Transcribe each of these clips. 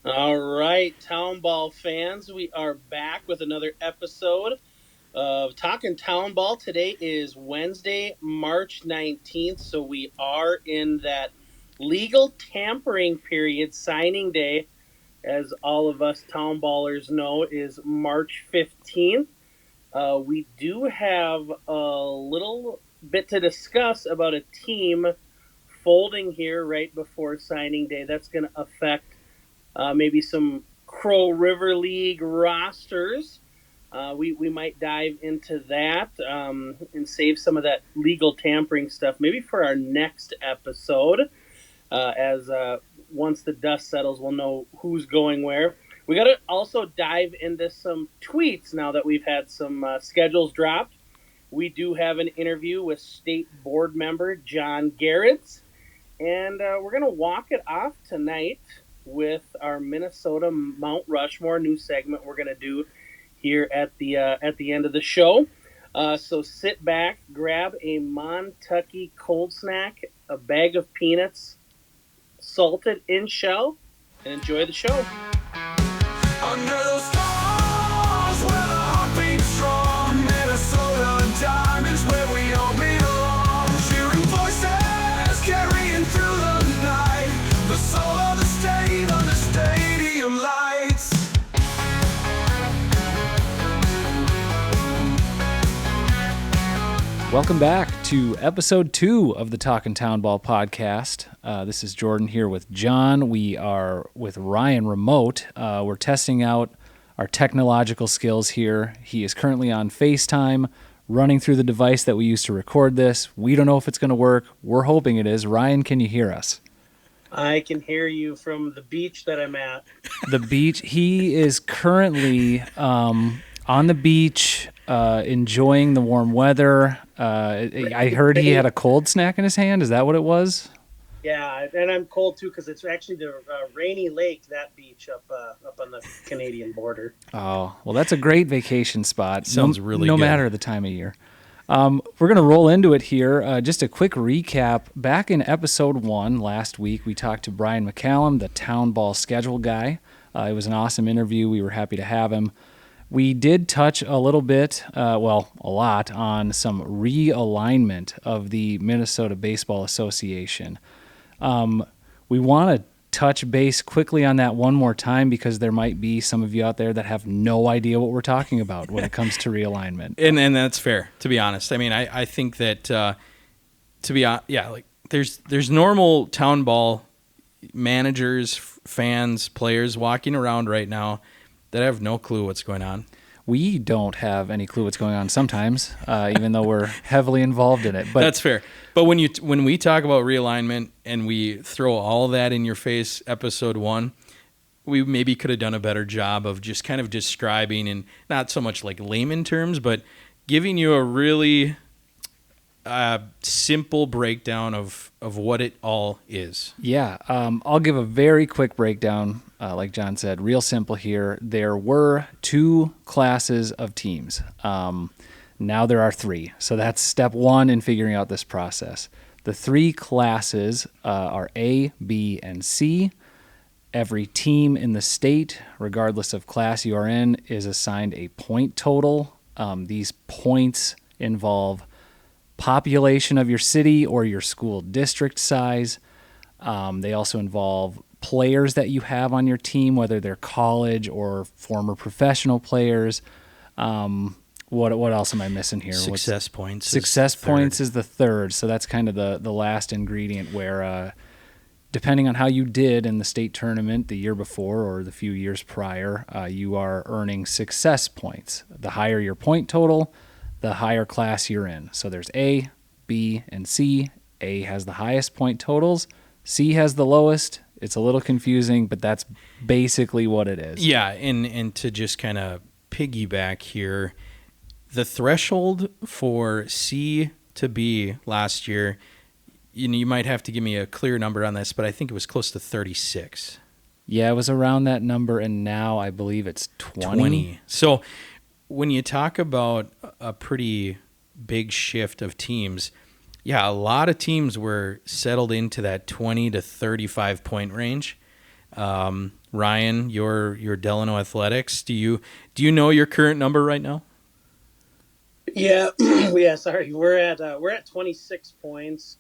All right, Townball fans, we are back with another episode of Talkin Townball. Today is Wednesday, March 19th, so we are in that legal tampering period. Signing day, as all of us Townballers know, is March 15th. We do have a little bit to discuss about a team folding here right before signing day. That's going to affect maybe some Crow River League rosters. We might dive into that and save some of that legal tampering stuff maybe for our next episode. As once the dust settles, we'll know who's going where. We got to also dive into some tweets now that we've had some schedules dropped. We do have an interview with state board member John Gerads, and we're going to walk it off tonight with our Minnesota Mount Rushmore new segment we're going to do here at the end of the show. So sit back, grab a Montucky cold snack, a bag of peanuts, salted in shell, and enjoy the show. Under those stars where the heart beats strong, Minnesota diamonds where we all belong. Cheering voices carrying through the night, the soul of the state under stadium lights. Welcome back to episode 2 of the Talkin Townball podcast. This is Jordan here with John. We are with Ryan remote. We're testing out our technological skills here. He is currently on FaceTime, running through the device that we use to record this. We don't know if it's going to work. We're hoping it is. Ryan, can you hear us? I can hear you from the beach that I'm at. The beach. He is currently on the beach, enjoying the warm weather. I heard he had a cold snack in his hand. Is that what it was? Yeah, and I'm cold too because it's actually the Rainy Lake, that beach up on the Canadian border. Oh, well, that's a great vacation spot. Sounds really no good. matter the time of year. We're going to roll into it here. Just a quick recap. Back in episode 1 last week, we talked to Brian McCallum, the Townball schedule guy. It was an awesome interview. We were happy to have him. We did touch a little bit, a lot, on some realignment of the Minnesota Baseball Association. We want to touch base quickly on that one more time because there might be some of you out there that have no idea what we're talking about when it comes to realignment. And that's fair, to be honest. I mean, I think that there's normal town ball managers, fans, players walking around right now that have no clue what's going on. We don't have any clue what's going on sometimes, even though we're heavily involved in it. But that's fair. But when we talk about realignment and we throw all that in your face, episode 1, we maybe could have done a better job of just kind of describing, and not so much like layman terms, but giving you a really simple breakdown of what it all is. Yeah, I'll give a very quick breakdown. Like John said, real simple here. There were 2 classes of teams. Now there are 3. So that's step 1 in figuring out this process. The 3 classes are A, B, and C. Every team in the state, regardless of class you are in, is assigned a point total. These points involve population of your city or your school district size. They also involve players that you have on your team, whether they're college or former professional players. What else am I missing here? Success points. Success points is the third, so that's kind of the last ingredient where depending on how you did in the state tournament the year before or the few years prior, you are earning success points. The higher your point total, the higher class you're in. So there's A, B, and C. A has the highest point totals. C has the lowest. It's a little confusing, but that's basically what it is. Yeah, and to just kind of piggyback here, the threshold for C to B last year, you might have to give me a clear number on this, but I think it was close to 36. Yeah, it was around that number, and now I believe it's 20. So when you talk about a pretty big shift of teams, yeah, a lot of teams were settled into that 20 to 35 point range. Ryan, your Delano Athletics. Do you know your current number right now? Yeah, yeah. Sorry, we're at 26 points.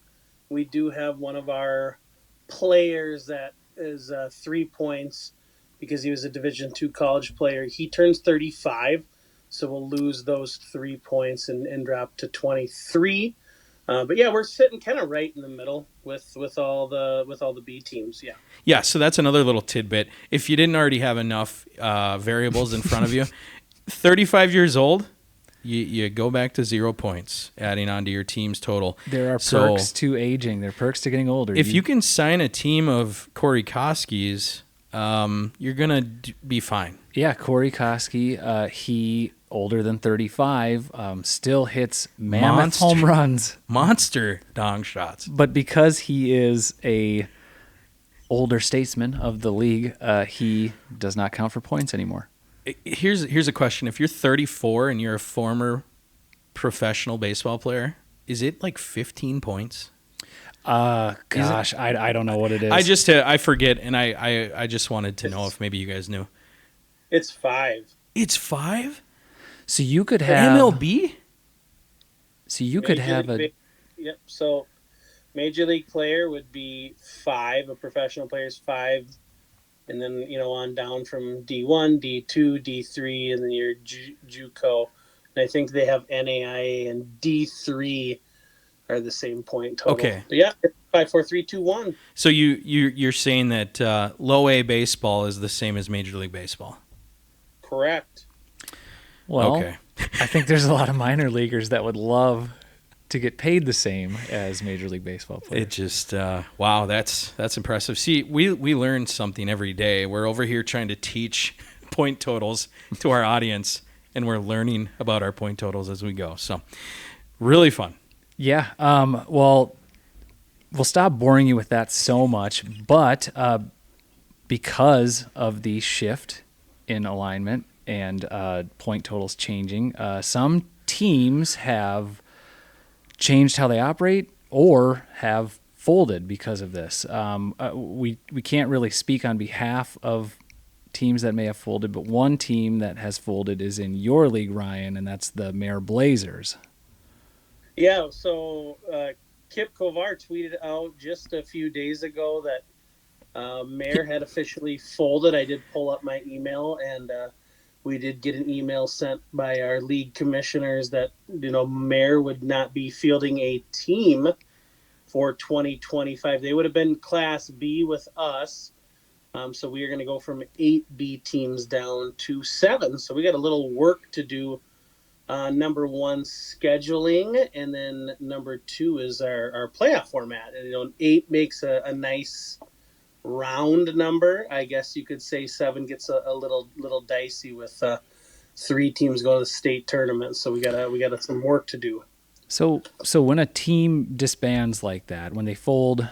We do have one of our players that is 3 points because he was a Division II college player. He turns 35, so we'll lose those 3 points and drop to 23. But yeah, we're sitting kind of right in the middle with all the B teams. Yeah. Yeah, so that's another little tidbit. If you didn't already have enough variables in front of you, 35 years old, you go back to 0 points, adding on to your team's total. There are So perks to aging. There are perks to getting older. if you can sign a team of Corey Koski's, you're going to be fine. Yeah, Corey Koski, he older than 35, still hits mammoth Monster. home runs. Monster dong shots. But because he is a older statesman of the league, he does not count for points anymore. Here's a question. If you're 34 and you're a former professional baseball player, is it like 15 points? Gosh, I don't know what it is. I forget, and I just wanted to know if maybe you guys knew. It's 5. It's 5? So you could have MLB? So you could have a Yep. So major league player would be 5. A professional player is 5, and then on down from D1, D2, D3, and then your JUCO. And I think they have NAIA and D3 are the same point total. Okay. But yeah, 5, 4, 3, 2, 1. So you're saying that low A baseball is the same as Major League Baseball? Correct. well. Okay. I think there's a lot of minor leaguers that would love to get paid the same as Major League Baseball players. It just wow, that's impressive. See, we learn something every day. We're over here trying to teach point totals to our audience, and we're learning about our point totals as we go. So, really fun. Yeah. Well, we'll stop boring you with that so much, but because of the shift in alignment and point totals changing, some teams have changed how they operate or have folded because of this. We can't really speak on behalf of teams that may have folded, but one team that has folded is in your league, Ryan, and that's the Mare Blazers. Yeah, so Kip Kovar tweeted out just a few days ago that Mare had officially folded. I did pull up my email, and we did get an email sent by our league commissioners that Mare would not be fielding a team for 2025. They would have been Class B with us. So we are going to go from 8 B teams down to 7. So we got a little work to do. Number 1, scheduling, and then number 2 is our playoff format. And 8 makes a nice round number. I guess you could say 7 gets a little dicey with 3 teams going to the state tournament. So we got some work to do. So when a team disbands like that, when they fold,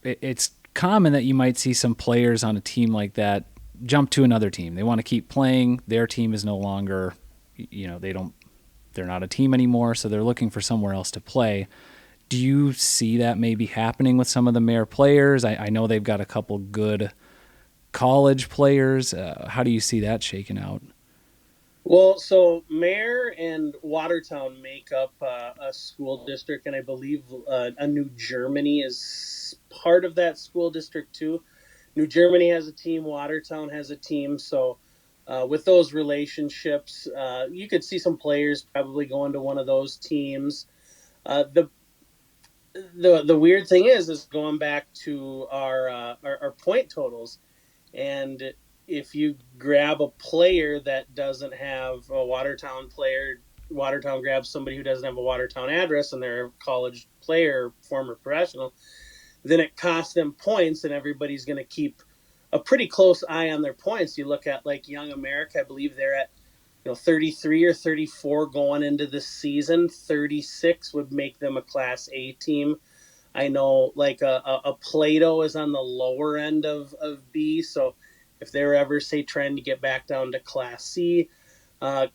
it's common that you might see some players on a team like that jump to another team. They want to keep playing. Their team is no longer, they're not a team anymore, so they're looking for somewhere else to play. Do you see that maybe happening with some of the Mare players? I know they've got a couple good college players. How do you see that shaking out? Well, so Mare and Watertown make up a school district, and I believe a New Germany is part of that school district too. New Germany has a team, Watertown has a team, so with those relationships, you could see some players probably going to one of those teams. The weird thing is going back to our point totals, and if you grab a player that doesn't have a Watertown player, Watertown grabs somebody who doesn't have a Watertown address and they're a college player, former professional, then it costs them points, and everybody's going to keep a pretty close eye on their points. You look at like Young America, I believe they're at 33 or 34 going into the season. 36 would make them a Class A team. I know like a Plato is on the lower end of B, so if they're ever, say, trying to get back down to Class C.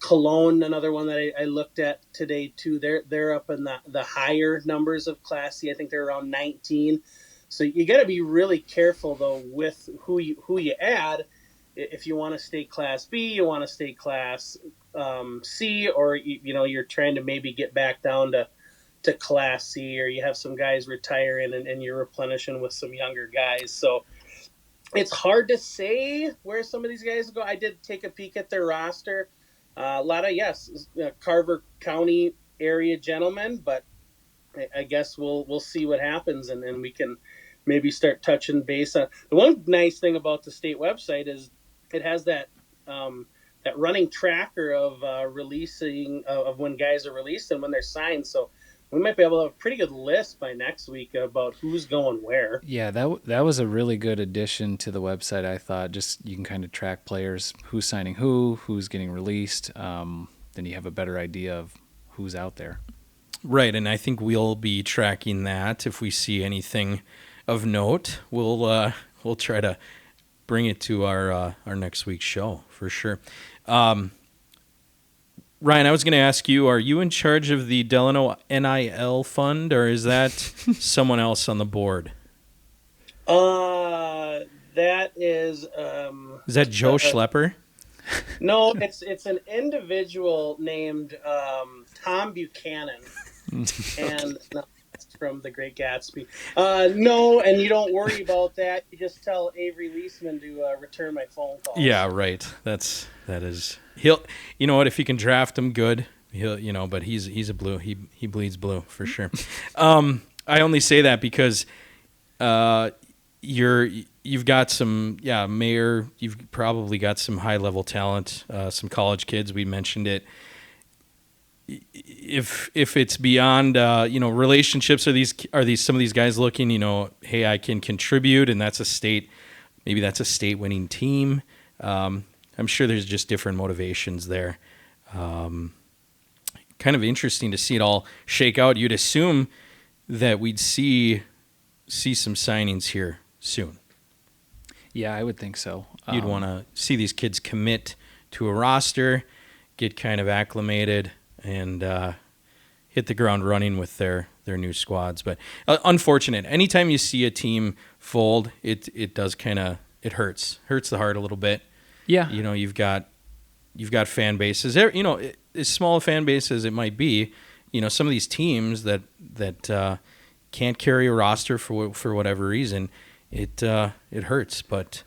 Cologne, another one that I looked at today too, they're up in the higher numbers of Class C. I think they're around 19. So you got to be really careful though with who you add. If you want to stay Class B, you want to stay Class C, or you're trying to maybe get back down to Class C, or you have some guys retiring and you're replenishing with some younger guys. So it's hard to say where some of these guys go. I did take a peek at their roster. A lot of Carver County area gentlemen, but I guess we'll see what happens, and then we can maybe start touching base on. The one nice thing about the state website is it has that that running tracker of releasing of when guys are released and when they're signed. So we might be able to have a pretty good list by next week about who's going where. Yeah, that was a really good addition to the website, I thought. Just you can kind of track players, who's signing who's getting released. Then you have a better idea of who's out there. Right, and I think we'll be tracking that. If we see anything of note, we'll try to bring it to our next week's show for sure. Ryan, I was going to ask you, are you in charge of the Delano NIL fund, or is that someone else on the board? That is. Is that Joe Schlepper? No, it's an individual named Tom Buchanan, and no, that's from The Great Gatsby. No, and you don't worry about that. You just tell Avery Leisman to return my phone call. Yeah, right. That is he'll. You know what? If you can draft him, good. He'll. But he's a blue. He bleeds blue for sure. I only say that because you've got some Mayor. You've probably got some high level talent. Some college kids. We mentioned it. If it's beyond relationships, are these some of these guys looking, hey, I can contribute, and that's a state winning team. I'm sure there's just different motivations there. Kind of interesting to see it all shake out. You'd assume that we'd see some signings here soon. Yeah, I would think so. You'd want to see these kids commit to a roster, get kind of acclimated, and hit the ground running with their new squads. But unfortunate. Anytime you see a team fold, it does kind of hurts the heart a little bit. Yeah, you've got fan bases. As small a fan base as it might be, some of these teams that can't carry a roster for whatever reason, it hurts. But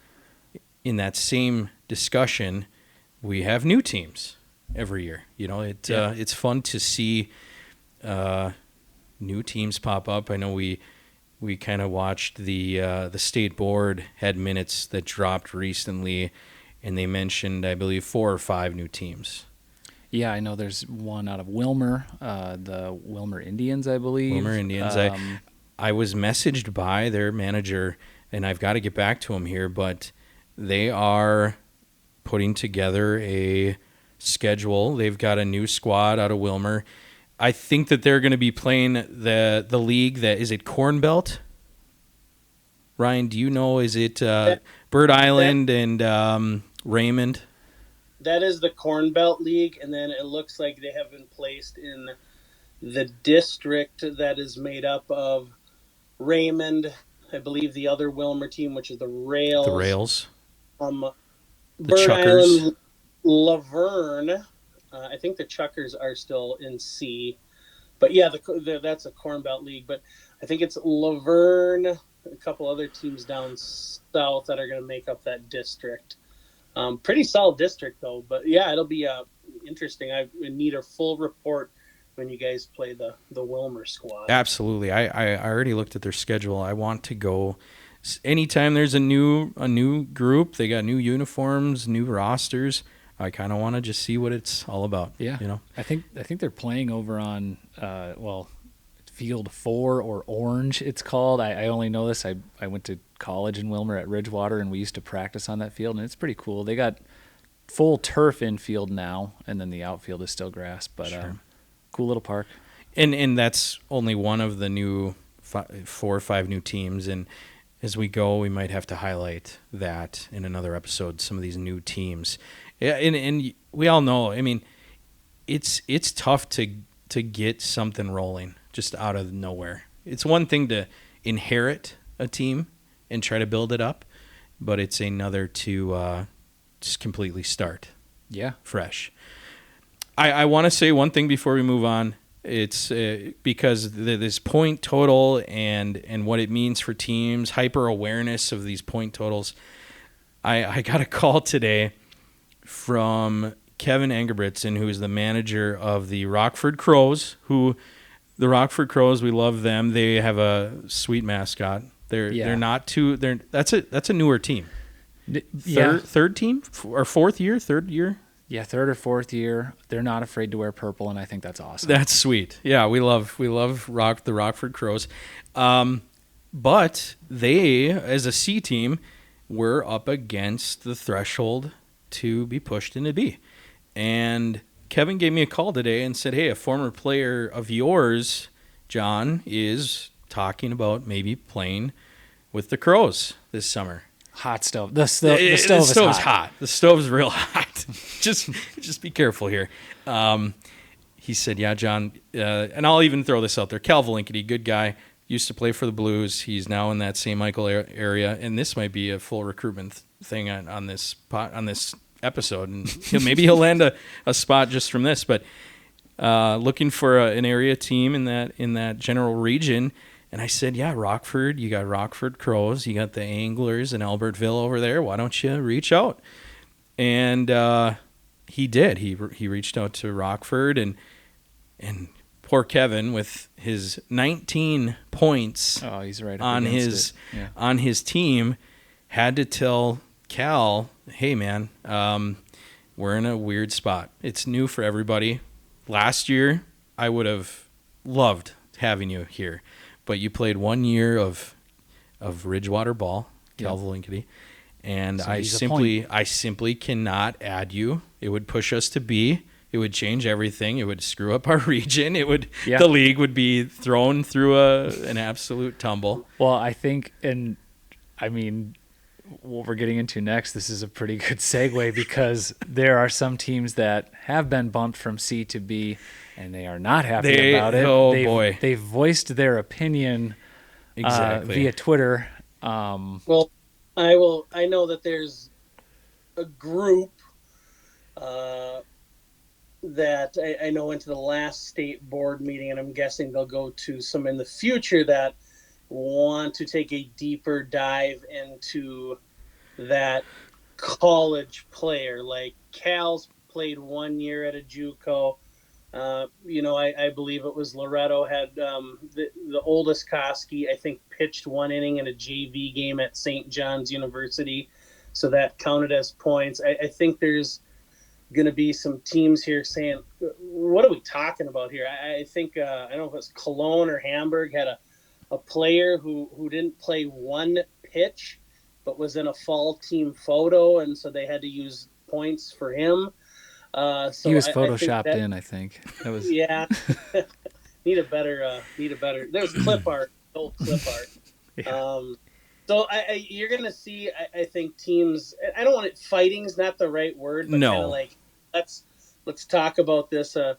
in that same discussion, we have new teams every year. It's fun to see new teams pop up. I know we kind of watched the state board had minutes that dropped recently, and they mentioned, I believe, 4 or 5 new teams. Yeah, I know there's one out of Wilmer, the Wilmer Indians, I believe. Wilmer Indians. I was messaged by their manager, and I've got to get back to him here, but they are putting together a schedule. They've got a new squad out of Wilmer. I think that they're going to be playing the league that is it Corn Belt. Ryan, do you know? Is it Bird Island and Raymond? That is the Corn Belt League, and then it looks like they have been placed in the district that is made up of Raymond, I believe the other Wilmer team, which is the Rails. The Rails. The Bird Chuckers. Island, Laverne. I think the Chuckers are still in C. But yeah, that's a Corn Belt League. But I think it's Laverne, a couple other teams down south that are going to make up that district. Pretty solid district, though. But yeah, it'll be interesting. I need a full report when you guys play the Wilmer squad. Absolutely. I already looked at their schedule. I want to go anytime there's a new group. They got new uniforms, new rosters. I kind of want to just see what it's all about. Yeah, I think they're playing over on Field 4 or Orange. It's called. I only know this. I went to college in Wilmer at Ridgewater, and we used to practice on that field, and it's pretty cool. They got full turf infield now, and then the outfield is still grass. But sure. Cool little park. And that's only one of the new 4 or 5 new teams. And as we go, we might have to highlight that in another episode. Some of these new teams. Yeah, and we all know. I mean, it's tough to get something rolling just out of nowhere. It's one thing to inherit a team and try to build it up, but it's another to just completely start fresh. I want to say one thing before we move on. It's because this point total and what it means for teams, hyper awareness of these point totals. I got a call today from Kevin Engerbritsen, who is the manager of the Rockford Crows. The Rockford Crows, we love them. They have a sweet mascot. They're not too. That's a newer team. Third team or fourth year, third year. Yeah, third or fourth year. They're not afraid to wear purple, and I think that's awesome. That's sweet. Yeah, we love the Rockford Crows. But they, as a C team, were up against the threshold to be pushed into B. And Kevin gave me a call today and said, hey, a former player of yours, John, is talking about maybe playing with the Crows this summer. Hot stove. The stove is hot. The stove's real hot. just be careful here. He said, yeah, John, and I'll even throw this out there. Cal Valinkety, good guy, used to play for the Blues. He's now in that St. Michael area, and this might be a full recruitment thing on this episode, and maybe he'll land a spot just from this. But looking for an area team in that general region. And I said, yeah, Rockford, you got Rockford Crows, you got the Anglers in Albertville over there. Why don't you reach out? And he did. He reached out to Rockford, and poor Kevin with his 19 points he's right on his team had to tell Cal, hey, man, we're in a weird spot. It's new for everybody. Last year, I would have loved having you here. But you played 1 year of Ridgewater ball, Cal Valinkety, and so I simply cannot add you. It would push us to B. It would change everything. It would screw up our region. The league would be thrown through an absolute tumble. Well, I think, and I mean, what we're getting into next, this is a pretty good segue because there are some teams that have been bumped from C to B, and they are not happy about it. Boy. They've voiced their opinion via Twitter. Well, I know that there's a group that I know went to the last state board meeting, and I'm guessing they'll go to some in the future that want to take a deeper dive into that college player. Like Cal's played 1 year at a JUCO. I believe it was Loretto had the oldest Koski, I think, pitched 1 inning in a JV game at St. John's University. So that counted as points. I think there's going to be some teams here saying, what are we talking about here? I think, I don't know if it was Cologne or Hamburg had a player who didn't play 1 pitch, but was in a fall team photo. And so they had to use points for him. So he was photoshopped in, I think. That was yeah. Need a better. There's clip art, old clip art. Yeah. So you're gonna see. I think teams. I don't want it. Fighting's not the right word. But no. Kind of like let's talk about this. A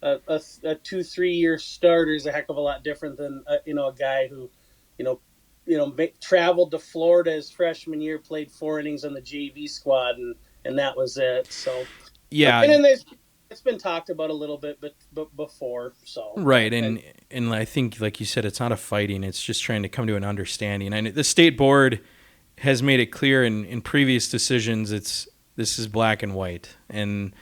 2-3 year starter is a heck of a lot different than a guy who, traveled to Florida his freshman year, played 4 innings on the JV squad, and that was it. So. Yeah, and it's been talked about a little bit, but before. So right, and I think, like you said, it's not a fighting; it's just trying to come to an understanding. And the state board has made it clear in previous decisions. This is black and white, and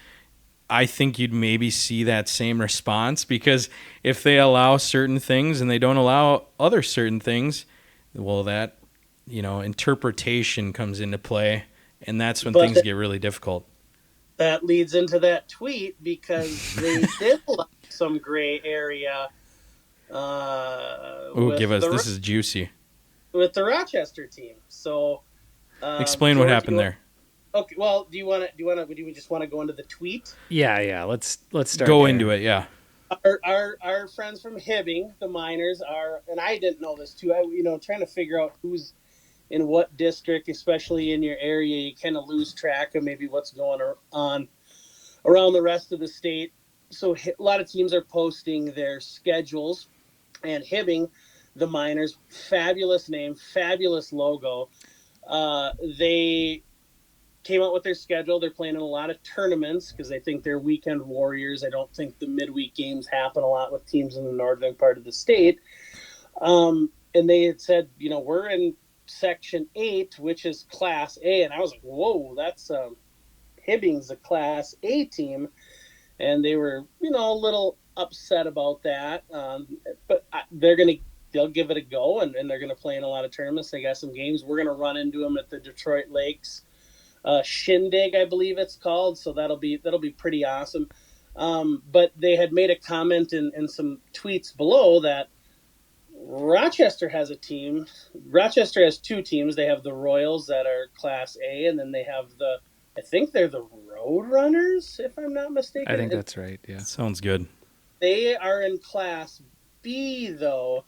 I think you'd maybe see that same response because if they allow certain things and they don't allow other certain things, well, that interpretation comes into play, and that's when things get really difficult. That leads into that tweet because they did allow some gray area. This is juicy. With the Rochester team. So, explain what happened there. Okay. Well, do you just want to go into the tweet? Yeah. Let's start. Go there. into it. Yeah. Our friends from Hibbing, the Miners, and I didn't know this too. Trying to figure out who's in what district, especially in your area, you kind of lose track of maybe what's going on around the rest of the state. So a lot of teams are posting their schedules, and Hibbing the Miners. Fabulous name, fabulous logo. They came out with their schedule. They're playing in a lot of tournaments because they think they're weekend warriors. I don't think the midweek games happen a lot with teams in the northern part of the state. And they had said, we're in Section 8, which is Class A. And I was like, whoa, that's Hibbing's a Class A team. And they were, a little upset about that. But they'll give it a go, and they're going to play in a lot of tournaments. They got some games. We're going to run into them at the Detroit Lakes Shindig, I believe it's called. So that'll be pretty awesome. But they had made a comment in some tweets below that Rochester has a team. Rochester has two teams. They have the Royals that are Class A, and then they have I think they're the Roadrunners, if I'm not mistaken. I think that's right, yeah. Sounds good. They are in Class B, though,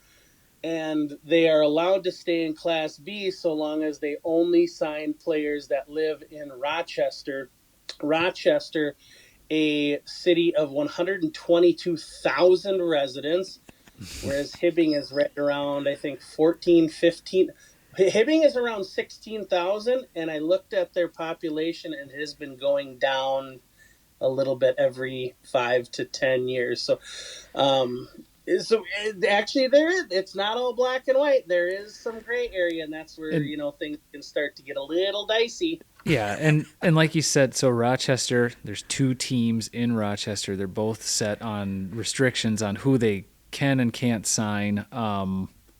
and they are allowed to stay in Class B so long as they only sign players that live in Rochester. Rochester, a city of 122,000 residents, whereas Hibbing is right around, I think, 14, 15. Hibbing is around 16,000, and I looked at their population, and it has been going down a little bit every 5 to 10 years. So actually, it's not all black and white. There is some gray area, and that's where things can start to get a little dicey. Yeah, and like you said, so Rochester, there's two teams in Rochester. They're both set on restrictions on who they can and can't sign.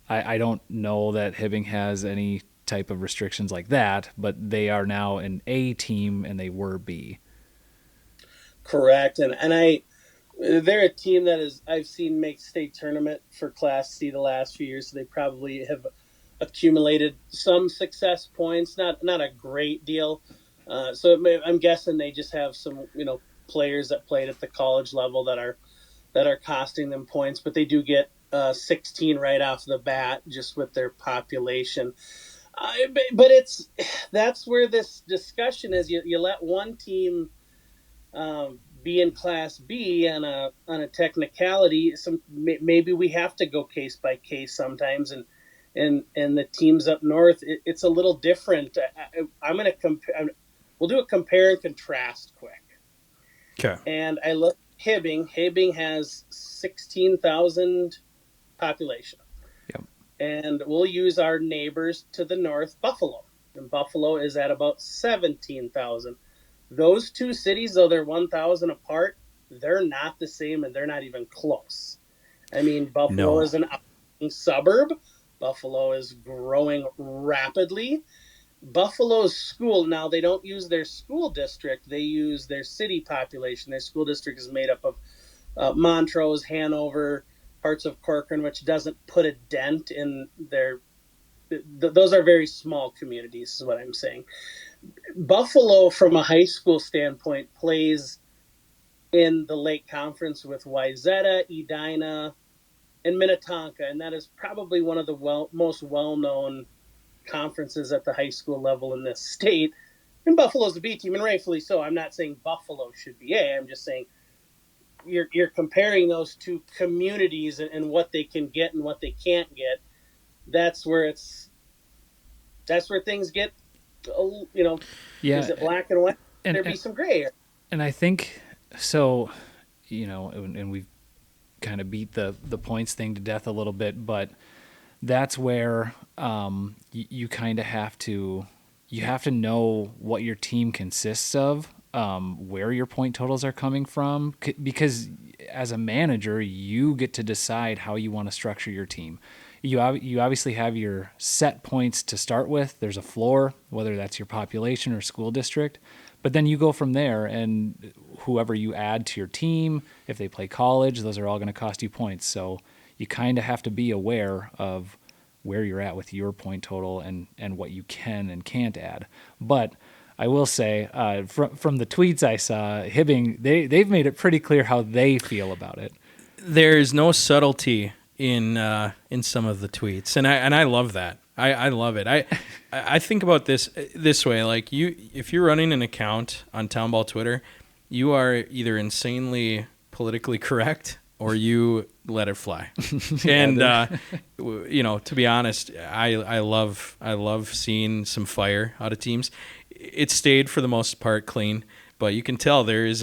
I don't know that Hibbing has any type of restrictions like that, but they are now an A team and they were B. Correct, and they're a team that I've seen make state tournament for Class C the last few years. So they probably have accumulated some success points, not a great deal. I'm guessing they just have some players that played at the college level that are costing them points, but they do get 16 right off the bat just with their population. But that's where this discussion is. You let one team be in Class B on a technicality. Maybe we have to go case by case sometimes, and the teams up north, it's a little different. I'm going to compare. We'll do a compare and contrast quick. Okay. And I look Hibbing. Hibbing has 16,000 population. Yep. And we'll use our neighbors to the north, Buffalo. And Buffalo is at about 17,000. Those two cities, though they're 1,000 apart, they're not the same, and they're not even close. I mean, Buffalo is an suburb. Buffalo is growing rapidly. Buffalo's school, now they don't use their school district, they use their city population. Their school district is made up of Montrose, Hanover, parts of Corcoran, which doesn't put a dent in those are very small communities, is what I'm saying. Buffalo, from a high school standpoint, plays in the Lake Conference with Wayzata, Edina, and Minnetonka, and that is probably one of the most well-known conferences at the high school level in this state. And Buffalo's a B team, and rightfully so. I'm not saying Buffalo should be A. I'm just saying you're comparing those two communities and what they can get and what they can't get. That's where things get, Yeah, is it black and white? There be some gray area. And I think so, and we've kind of beat the points thing to death a little bit, but that's where you kind of have to know what your team consists of, where your point totals are coming from, because as a manager, you get to decide how you want to structure your team. You obviously have your set points to start with. There's a floor, whether that's your population or school district, but then you go from there, and whoever you add to your team, if they play college, those are all going to cost you points. So you kind of have to be aware of where you're at with your point total and what you can and can't add. But I will say, from the tweets I saw, Hibbing, they've made it pretty clear how they feel about it. There's no subtlety in some of the tweets, and I love that. I love it. I think about this way: like if you're running an account on Townball Twitter, you are either insanely politically correct or you let it fly. And to be honest, I love seeing some fire out of teams. It stayed for the most part clean, but you can tell there's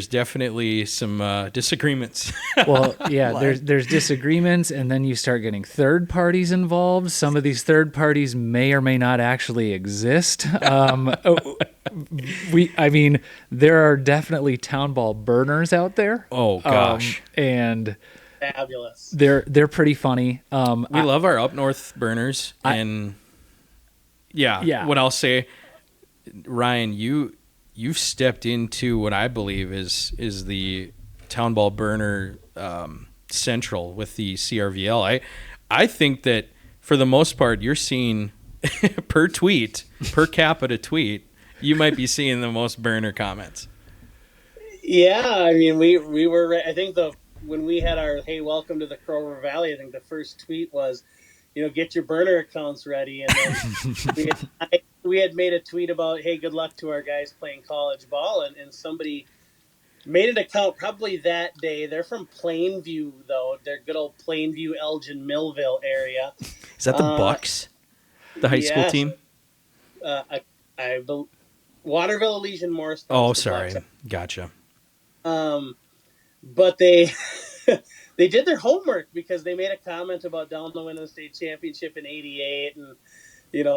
definitely some disagreements. Well, yeah, there's disagreements, and then you start getting third parties involved. Some of these third parties may or may not actually exist. There are definitely Townball burners out there. Oh gosh, and Fabulous. they're pretty funny. We love our up north burners, and yeah. What I'll say, Ryan, you've stepped into what I believe is the Townball burner central with the CRVL. I think that for the most part, you're seeing per capita tweet, you might be seeing the most burner comments. Yeah, I mean, we were. I think when we had our "Hey, welcome to the Crow River Valley," I think the first tweet was, get your burner accounts ready, and then we had made a tweet about, "Hey, good luck to our guys playing college ball," and somebody made an account probably that day. They're from Plainview, though. They're good old Plainview, Elgin, Millville area. Is that the Bucks, the high school team? Waterville, Elysian, Morristown. Oh, sorry, gotcha. But they they did their homework because they made a comment about Delano winning the state championship in '88 and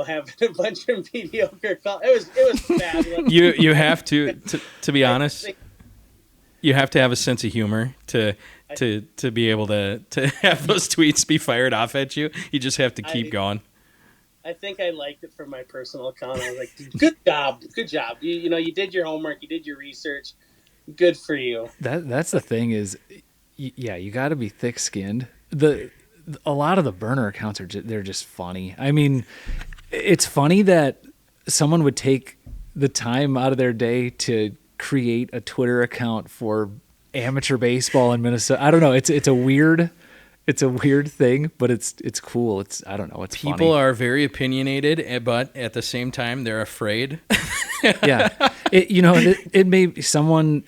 having a bunch of mediocre calls. It was fabulous. You have to be honest. You have to have a sense of humor to be able to have those tweets be fired off at you. You just have to keep going. I think I liked it from my personal account. I was like, good job. You did your homework. You did your research. Good for you. That's the thing is, you got to be thick-skinned. A lot of the burner accounts they're just funny. I mean, it's funny that someone would take the time out of their day to create a Twitter account for amateur baseball in Minnesota. I don't know. It's a weird thing, but it's cool. I don't know. It's people funny. are very opinionated, but at the same time they're afraid. Yeah, it may be someone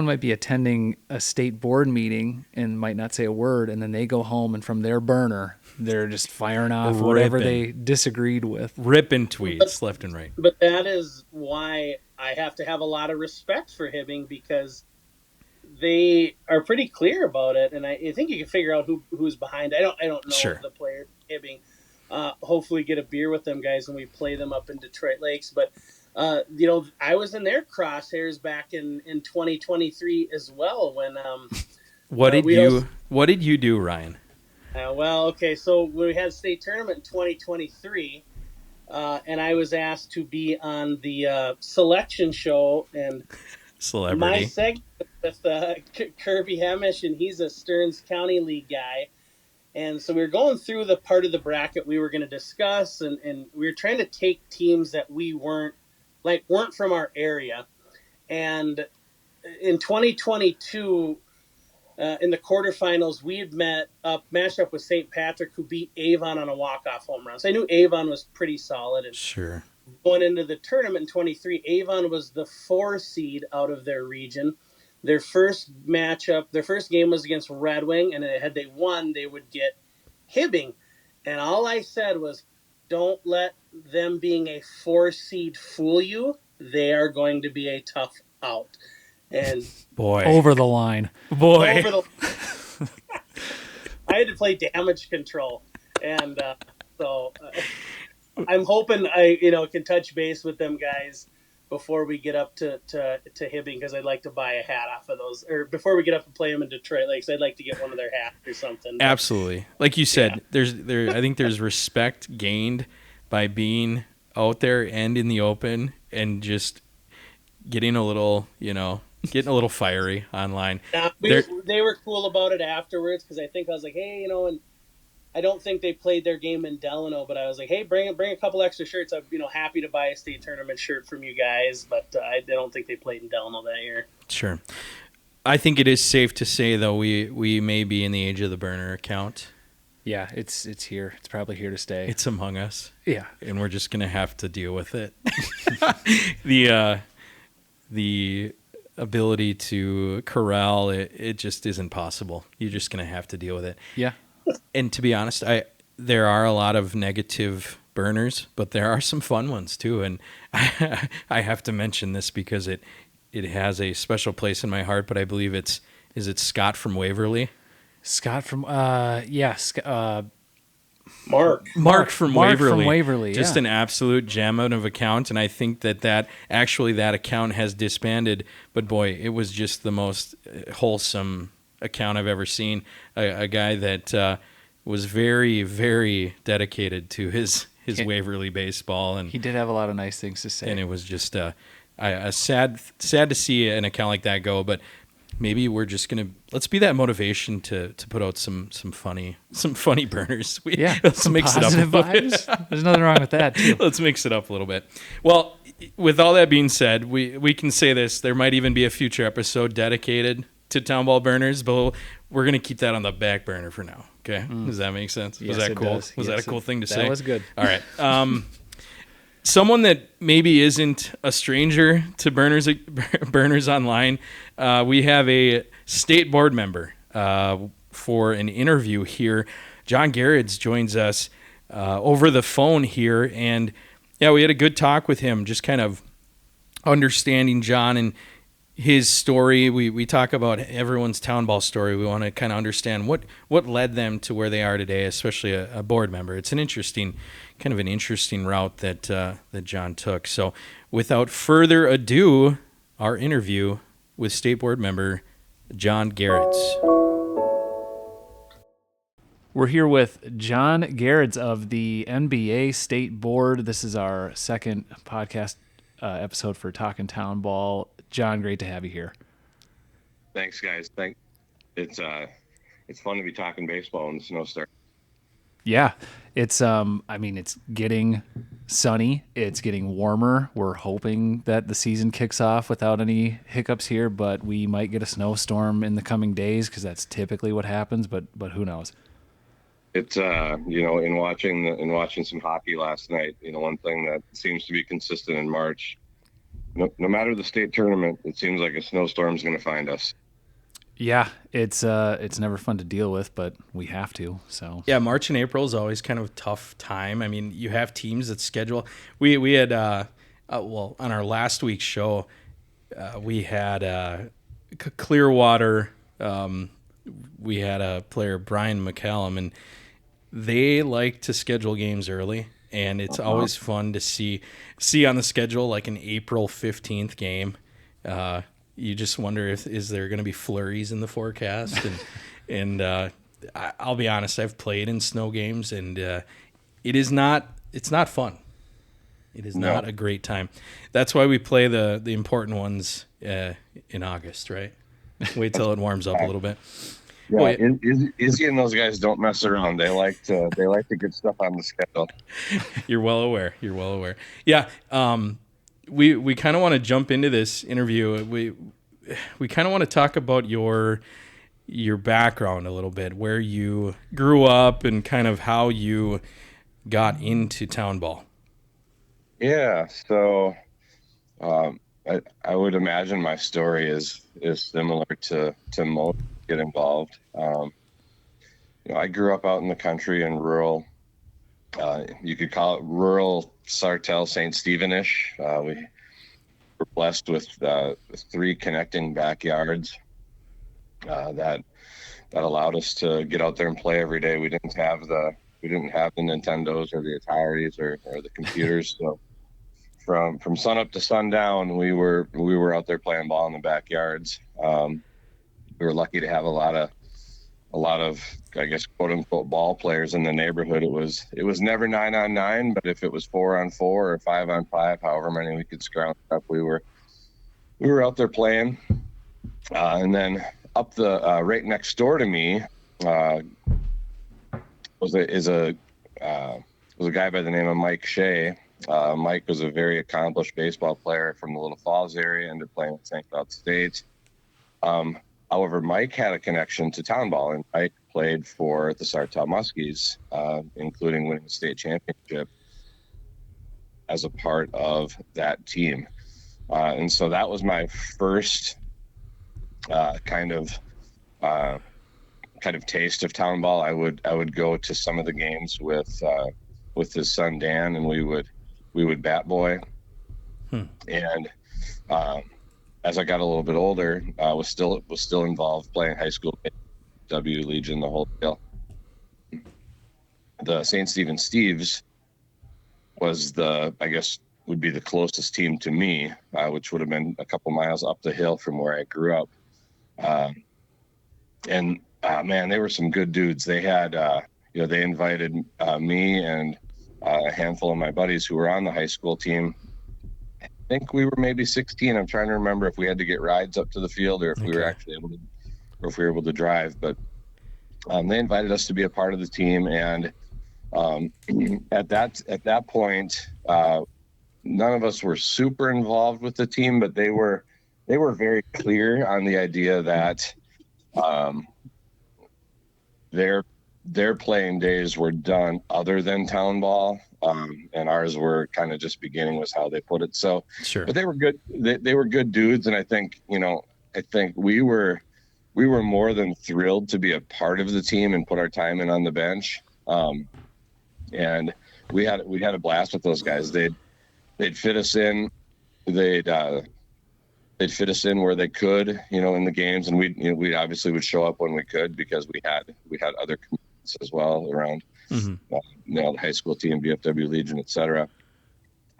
might be attending a state board meeting and might not say a word, and then they go home and from their burner they're just firing off whatever they disagreed with, ripping tweets left and right. But that is why I have to have a lot of respect for Hibbing, because they are pretty clear about it, and I think you can figure out who's behind. I don't know sure. The player Hibbing. Hopefully get a beer with them guys when we play them up in Detroit Lakes. But I was in their crosshairs back in 2023 as well. When what did you do, Ryan? So we had a state tournament in 2023, and I was asked to be on the selection show and celebrity. My segment with Kirby Hemish, and he's a Stearns County League guy. And so we were going through the part of the bracket we were going to discuss, and we were trying to take teams that we weren't from our area. And in 2022, in the quarterfinals, we had matched up with St. Patrick, who beat Avon on a walk-off home run. So I knew Avon was pretty solid. And sure. Going into the tournament in 23, Avon was the 4 seed out of their region. Their first game was against Red Wing, and had they won, they would get Hibbing. And all I said was, don't let them being a 4 seed fool you. They are going to be a tough out. And boy, over the line. Boy. I had to play damage control. And so I'm hoping I can touch base with them guys before we get up to Hibbing, because I'd like to buy a hat off of those. Or before we get up and play them in Detroit Lakes, I'd like to get one of their hats or something. Absolutely. Like you said, I think there's respect gained by being out there and in the open and just getting a little fiery online. They were cool about it afterwards, because I was like, hey, and I don't think they played their game in Delano, but I was like, hey, bring a couple extra shirts. I'm happy to buy a state tournament shirt from you guys, but I don't think they played in Delano that year. Sure. I think it is safe to say, though, we may be in the age of the burner account. Yeah, it's here. It's probably here to stay. It's among us. Yeah, and we're just gonna have to deal with it. The ability to corral it, it just isn't possible. You're just going to have to deal with it. Yeah. And to be honest, there are a lot of negative burners, but there are some fun ones too. And I have to mention this because it has a special place in my heart. But I believe is it Scott from Waverly? Scott from Mark from Waverly. From Waverly, Just yeah. an absolute gem out of account, and I think that account has disbanded. But boy, it was just the most wholesome account I've ever seen. A guy that was very, very dedicated to his Waverly baseball, and He did have a lot of nice things to say. and it was just a sad to see an account like that go. But maybe we're just let's be that motivation to put out some funny burners. Let's some mix it up a positive little bit. vibes. There's nothing wrong with that too. Let's mix it up a little bit. Well, with all that being said, we can say this. There might even be a future episode dedicated to Townball burners, but we're going to keep that on the back burner for now. Okay? Does that make sense? Yes, Was that it cool? does. Was Yes, that a cool thing to say? That was good. All right. Someone that maybe isn't a stranger to burners online, we have a state board member for an interview here. John Gerads joins us over the phone here, and we had a good talk with him, just kind of understanding John and his story. We talk about everyone's Townball story. We want to kind of understand what led them to where they are today, especially a board member. It's an interesting route that John took. So without further ado, our interview with state board member John Gerads. We're here with John Gerads of the NBA State Board. This is our second podcast episode for Talkin Townball. John, great to have you here. Thanks, guys. It's fun to be talking baseball in the snow start. Yeah, it's it's getting sunny. It's getting warmer. We're hoping that the season kicks off without any hiccups here, but we might get a snowstorm in the coming days because that's typically what happens. But who knows? It's in watching some hockey last night, one thing that seems to be consistent in March. No matter the state tournament, it seems like a snowstorm's going to find us. Yeah, it's never fun to deal with, but we have to. So Yeah, March and April is always kind of a tough time. I mean, you have teams that schedule. We had on our last week's show, we had Clearwater. We had a player, Brian McCallum, and they like to schedule games early. And it's always fun to see on the schedule like an April 15th game. You just wonder is there going to be flurries in the forecast? And I'll be honest, I've played in snow games, and it's not fun. It is not a great time. That's why we play the important ones in August, right? Wait till it warms up a little bit. Yeah, Izzy and those guys don't mess around. They like to get stuff on the schedule. You're well aware. Yeah. We kind of want to jump into this interview. We kind of want to talk about your background a little bit, where you grew up and kind of how you got into Townball. Yeah, so I would imagine my story is similar to most get involved. I grew up out in the country in rural, you could call it rural Sartell, St. Stephenish. We were blessed with 3 connecting backyards that allowed us to get out there and play every day. We didn't have the Nintendos or the Ataris or the computers. So from sun up to sundown, we were out there playing ball in the backyards. We were lucky to have a lot of, I guess, quote unquote ball players in the neighborhood. It was never 9-on-9, but if it was 4-on-4 or 5-on-5, however many we could scrounge up, we were out there playing. And then up the right next door to me was a guy by the name of Mike Shea. Mike was a very accomplished baseball player from the Little Falls area, ended up playing at St. Cloud State. However, Mike had a connection to Townball, and Mike played for the Sartell Muskies, including winning the state championship as a part of that team. And so that was my first kind of taste of Townball, I would go to some of the games with his son Dan, and we would bat boy. And as I got a little bit older, was still involved playing high school, W Legion, the whole deal. The St. Stephen Steves was I guess would be the closest team to me, which would have been a couple miles up the hill from where I grew up. And man, they were some good dudes. They had, they invited me and a handful of my buddies who were on the high school team. I think we were maybe 16. I'm trying to remember if we had to get rides up to the field or if we were actually able to, or if we were able to drive. But they invited us to be a part of the team, and at that point, none of us were super involved with the team, but they were very clear on the idea that their playing days were done other than Townball, and ours were kind of just beginning, was how they put it. So, Sure. But they were good. They were good dudes, and I think we were more than thrilled to be a part of the team and put our time in on the bench. And we had a blast with those guys. They'd fit us in. They'd fit us in where they could, in the games, and we obviously would show up when we could, because we had other commitments as well around, the high school team, VFW Legion, etc.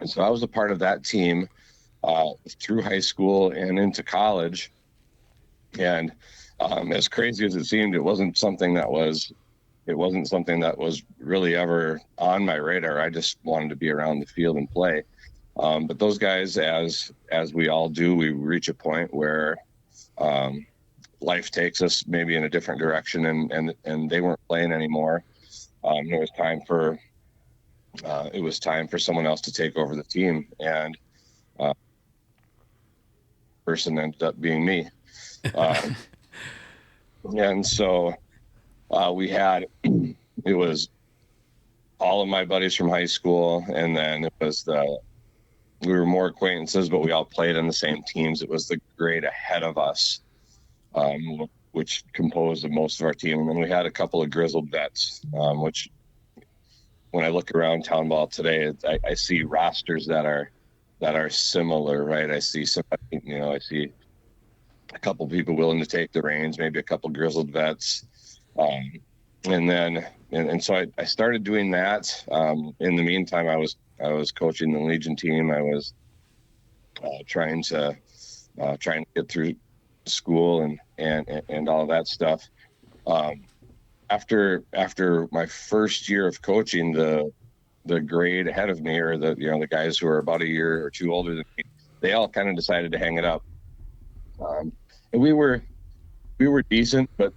And so I was a part of that team through high school and into college. And as crazy as it seemed, it wasn't something that was really ever on my radar. I just wanted to be around the field and play. But those guys, as we all do, we reach a point where life takes us maybe in a different direction, and they weren't playing anymore. It was time for someone else to take over the team, and person ended up being me. And so it was all of my buddies from high school, and then it was we were more acquaintances, but we all played on the same teams. It was the grade ahead of us, which composed of most of our team. And then we had a couple of grizzled vets, which when I look around Townball today, I see rosters that are similar, right? I see I see a couple people willing to take the reins, maybe a couple grizzled vets. And so I started doing that. In the meantime, I was coaching the Legion team. I was trying to get through school and all of that stuff. After my first year of coaching, the grade ahead of me, or the guys who are about a year or two older than me, they all kind of decided to hang it up. And we were decent, but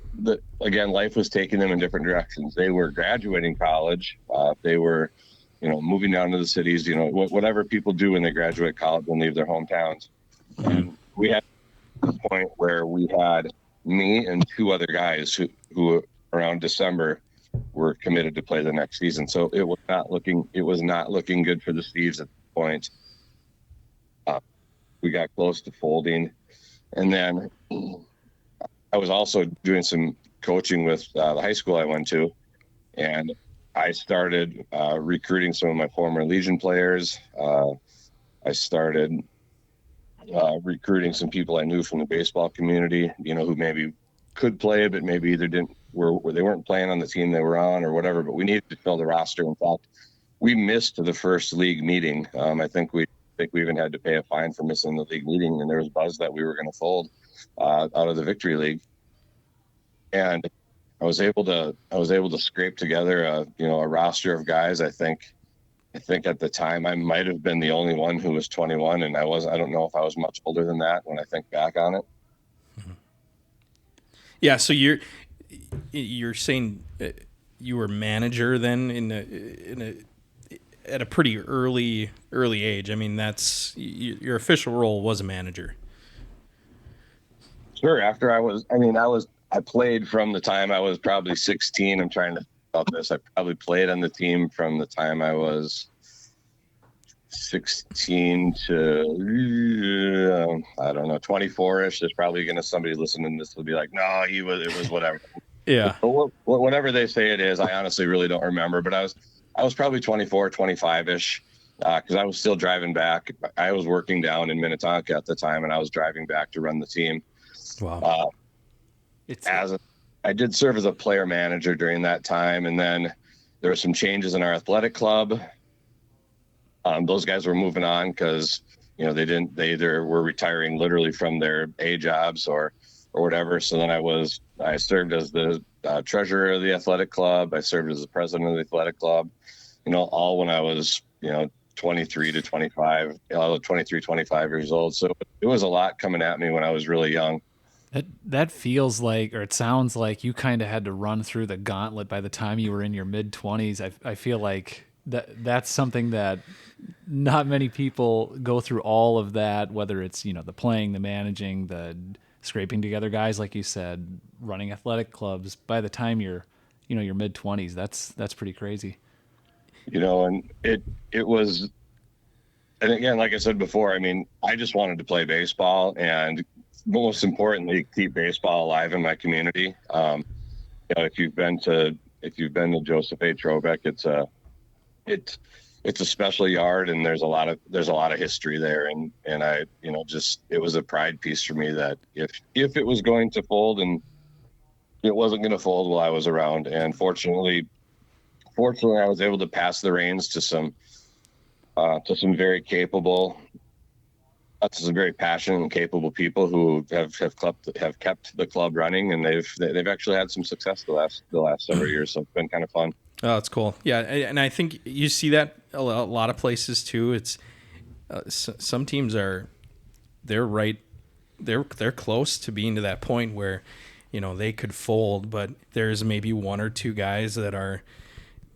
again, life was taking them in different directions. They were graduating college. They were, moving down to the cities, whatever people do when they graduate college and leave their hometowns. And we had a point where we had me and two other guys who around December were committed to play the next season. So it was not looking good for the Steves at the point. We got close to folding. And then I was also doing some coaching with the high school I went to, and I started recruiting some of my former Legion players. I started recruiting some people I knew from the baseball community, who maybe could play, but maybe either they weren't playing on the team they were on or whatever, but we needed to fill the roster. In fact, we missed the first league meeting. I think we even had to pay a fine for missing the league meeting, and there was buzz that we were going to fold out of the Victory League. And I was able to scrape together a roster of guys. I think at the time I might have been the only one who was 21, and I don't know if I was much older than that when I think back on it. Yeah. So you're saying you were manager then at a pretty early age. I mean, that's your official role was a manager. Sure. I played from the time I was probably 16. I'm trying to think about this. I probably played on the team from the time I was 16 to I don't know, 24ish. There's probably somebody listening to this will be like, no, it was whatever. Yeah. But whatever they say it is, I honestly really don't remember. But I was probably 24, 25ish, because I was still driving back. I was working down in Minnetonka at the time, and I was driving back to run the team. Wow. I did serve as a player manager during that time, and then there were some changes in our athletic club. Those guys were moving on because they either were retiring literally from their A jobs or whatever. So then I served as the treasurer of the athletic club. I served as the president of the athletic club. All when I was 23 to 25, 23, 25 years old. So it was a lot coming at me when I was really young. That feels like, or it sounds like, you kind of had to run through the gauntlet by the time you were in your mid-20s. I feel like that's something that not many people go through all of that, whether it's, the playing, the managing, the scraping together guys, like you said, running athletic clubs. By the time you're, your mid-20s, that's pretty crazy. And it was, and again, like I said before, I mean, I just wanted to play baseball and most importantly, keep baseball alive in my community. If you've been to Joseph A. Trobeck, it's a special yard, and there's a lot of history there, and I it was a pride piece for me that if it was going to fold, and it wasn't going to fold while I was around, and fortunately I was able to pass the reins to some very capable, to some very passionate and capable people who have kept the club running, and they've actually had some success the last several years. So it's been kind of fun. Oh, that's cool. Yeah, and I think you see that a lot of places too. It's some teams they're close to being to that point where they could fold, but there's maybe one or two guys that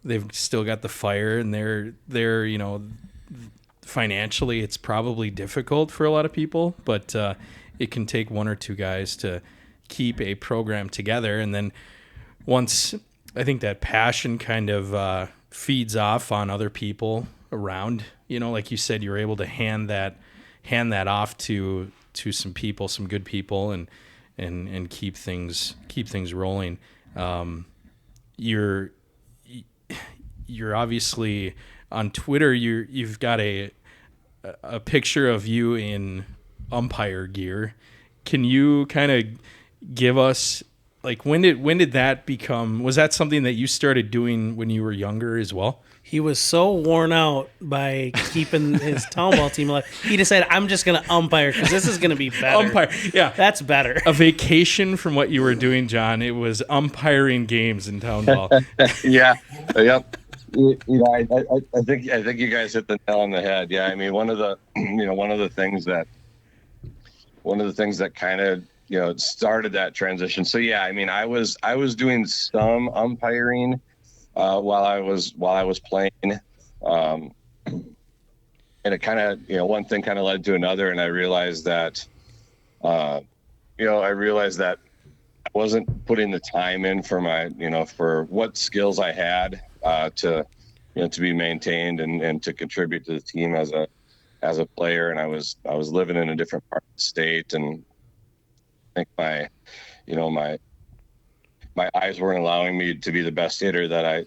they've still got the fire, and they're financially it's probably difficult for a lot of people, but it can take one or two guys to keep a program together, and then once I think that passion kind of feeds off on other people around. Like you said, you're able to hand that off to some people, some good people, and keep things rolling. You're obviously on Twitter. You've got a picture of you in umpire gear. Can you kind of give us, like, when did that become? Was that something that you started doing when you were younger as well? He was so worn out by keeping his townball team alive. He decided, I'm just going to umpire because this is going to be better. Umpire, yeah. That's better. A vacation from what you were doing, John. It was umpiring games in townball. Yeah. Yep. I think you guys hit the nail on the head. Yeah. I mean, one of the things that kind of, started that transition. So yeah, I mean, I was doing some umpiring while I was playing, and it kind of, one thing kind of led to another, and I realized that I wasn't putting the time in for my, for what skills I had to be maintained and to contribute to the team as a player. And I was living in a different part of the state, and I think my eyes weren't allowing me to be the best hitter that I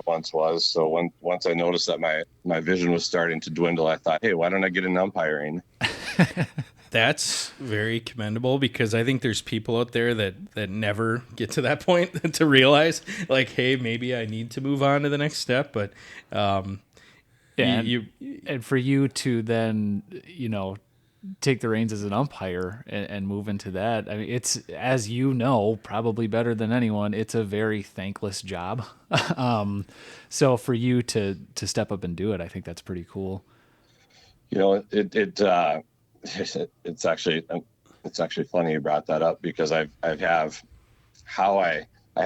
once was. So once I noticed that my vision was starting to dwindle, I thought, hey, why don't I get into umpiring? That's very commendable, because I think there's people out there that never get to that point to realize, like, hey, maybe I need to move on to the next step. But and for you to then, take the reins as an umpire and move into that, I mean, it's, as probably better than anyone, it's a very thankless job. So for you to step up and do it, I think that's pretty cool. It's actually funny you brought that up, because I have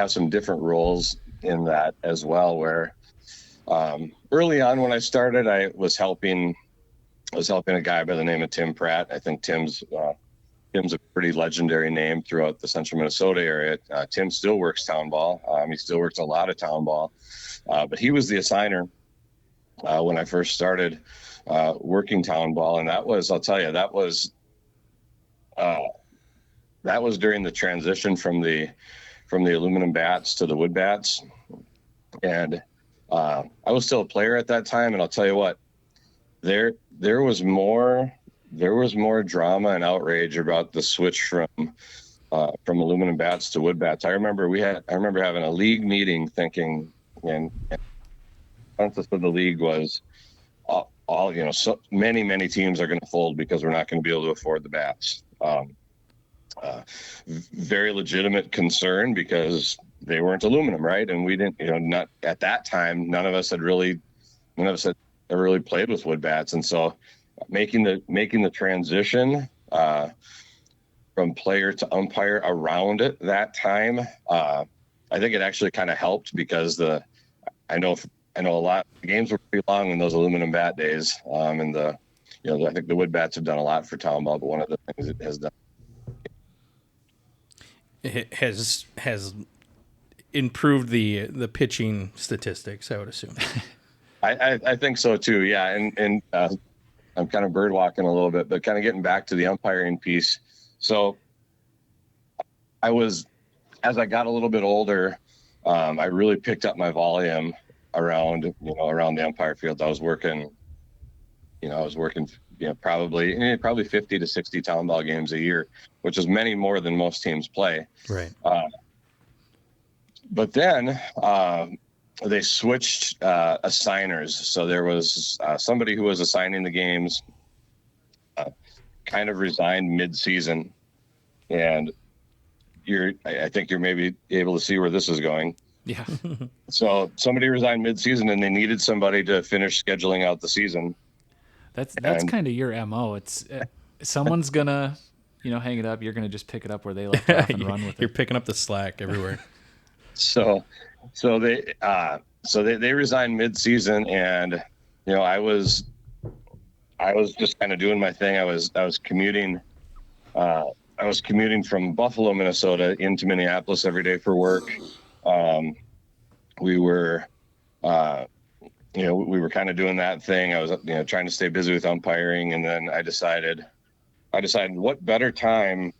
some different roles in that as well, where early on when I started, I was helping a guy by the name of Tim Pratt. I think Tim's a pretty legendary name throughout the central Minnesota area. Tim still works townball. He still works a lot of townball, but he was the assigner when I first started. working town ball, and I'll tell you, that was during the transition from the aluminum bats to the wood bats, and I was still a player at that time, and I'll tell you what, there was more drama and outrage about the switch from aluminum bats to wood bats. I remember having a league meeting thinking, and the consensus of the league was all so many teams are going to fold because we're not going to be able to afford the bats. Very legitimate concern because they weren't aluminum, right? And we didn't, not at that time, none of us had ever really played with wood bats. And so making the transition from player to umpire around it that time, I think it actually kind of helped because I know a lot of games were pretty long in those aluminum bat days. And I think the wood bats have done a lot for town ball, but one of the things it has done, It has improved the pitching statistics, I would assume. I think so too. Yeah. And I'm kind of bird walking a little bit, but kind of getting back to the umpiring piece. So as I got a little bit older, I really picked up my volume around the umpire field. I was working probably 50 to 60 town ball games a year, which is many more than most teams play. Right. But then they switched assigners. So there was somebody who was assigning the games kind of resigned mid-season. And I think you're maybe able to see where this is going. Yeah. So somebody resigned mid-season and they needed somebody to finish scheduling out the season. That's kind of your MO. It's someone's gonna, hang it up. You're gonna just pick it up where they left off and run with it. You're picking up the slack everywhere. So they resigned mid-season, and I was just kind of doing my thing. I was commuting from Buffalo, Minnesota into Minneapolis every day for work. We were kind of doing that thing. I was trying to stay busy with umpiring, and then I decided what better time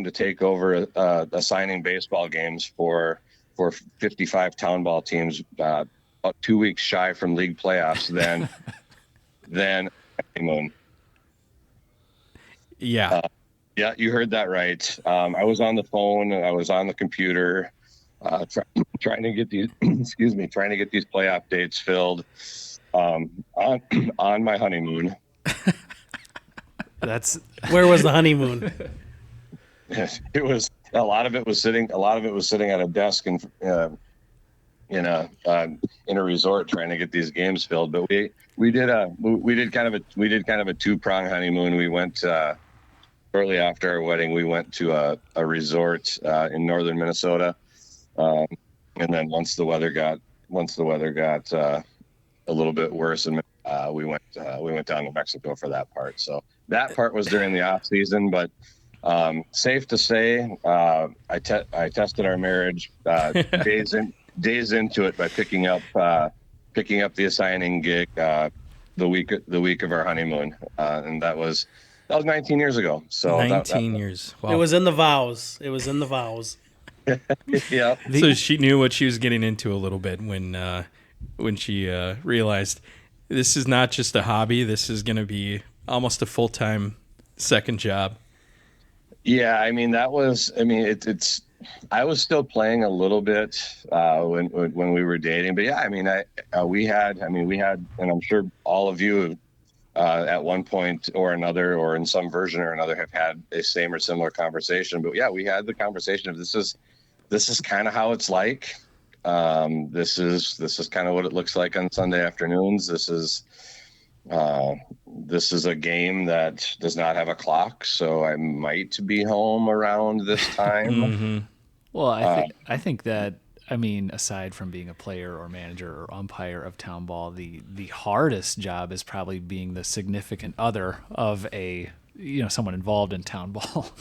to take over assigning baseball games for 55 town ball teams about 2 weeks shy from league playoffs than honeymoon. Yeah. Yeah, you heard that right. I was on the phone, I was on the computer, trying to get these playoff dates filled on my honeymoon. Where was the honeymoon? It was a lot of it was sitting at a desk in a resort trying to get these games filled. But we did kind of a two-prong honeymoon. We went shortly after our wedding. We went to a resort in northern Minnesota, and then once the weather got a little bit worse, and we went down to Mexico for that part. So that part was during the off season, but safe to say, I tested our marriage days into it by picking up the assigning gig the week of our honeymoon, and that was 19 years ago. So 19 years. Wow. It was in the vows. Yeah. So she knew what she was getting into a little bit when she realized this is not just a hobby. This is going to be almost a full-time second job. Yeah, I mean it's. I was still playing a little bit when we were dating, but yeah, I mean we had, and I'm sure all of you at one point or another, or in some version or another, have had a same or similar conversation. But yeah, we had the conversation of this is kind of how it's like. This is kind of what it looks like on Sunday afternoons. This is a game that does not have a clock, so I might be home around this time. Mm-hmm. Well, I think that, aside from being a player or manager or umpire of town ball, the hardest job is probably being the significant other of someone involved in town ball.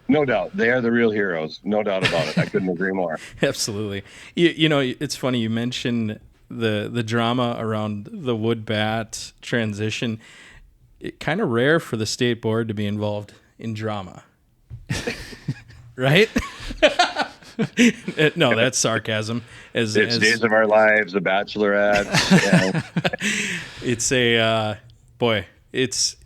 No doubt. They are the real heroes. No doubt about it. I couldn't agree more. Absolutely. It's funny you mentioned the drama around the wood bat transition. It kind of rare for the state board to be involved in drama, right? No, that's sarcasm. It's Days of Our Lives, The Bachelorette. It's a boy. It's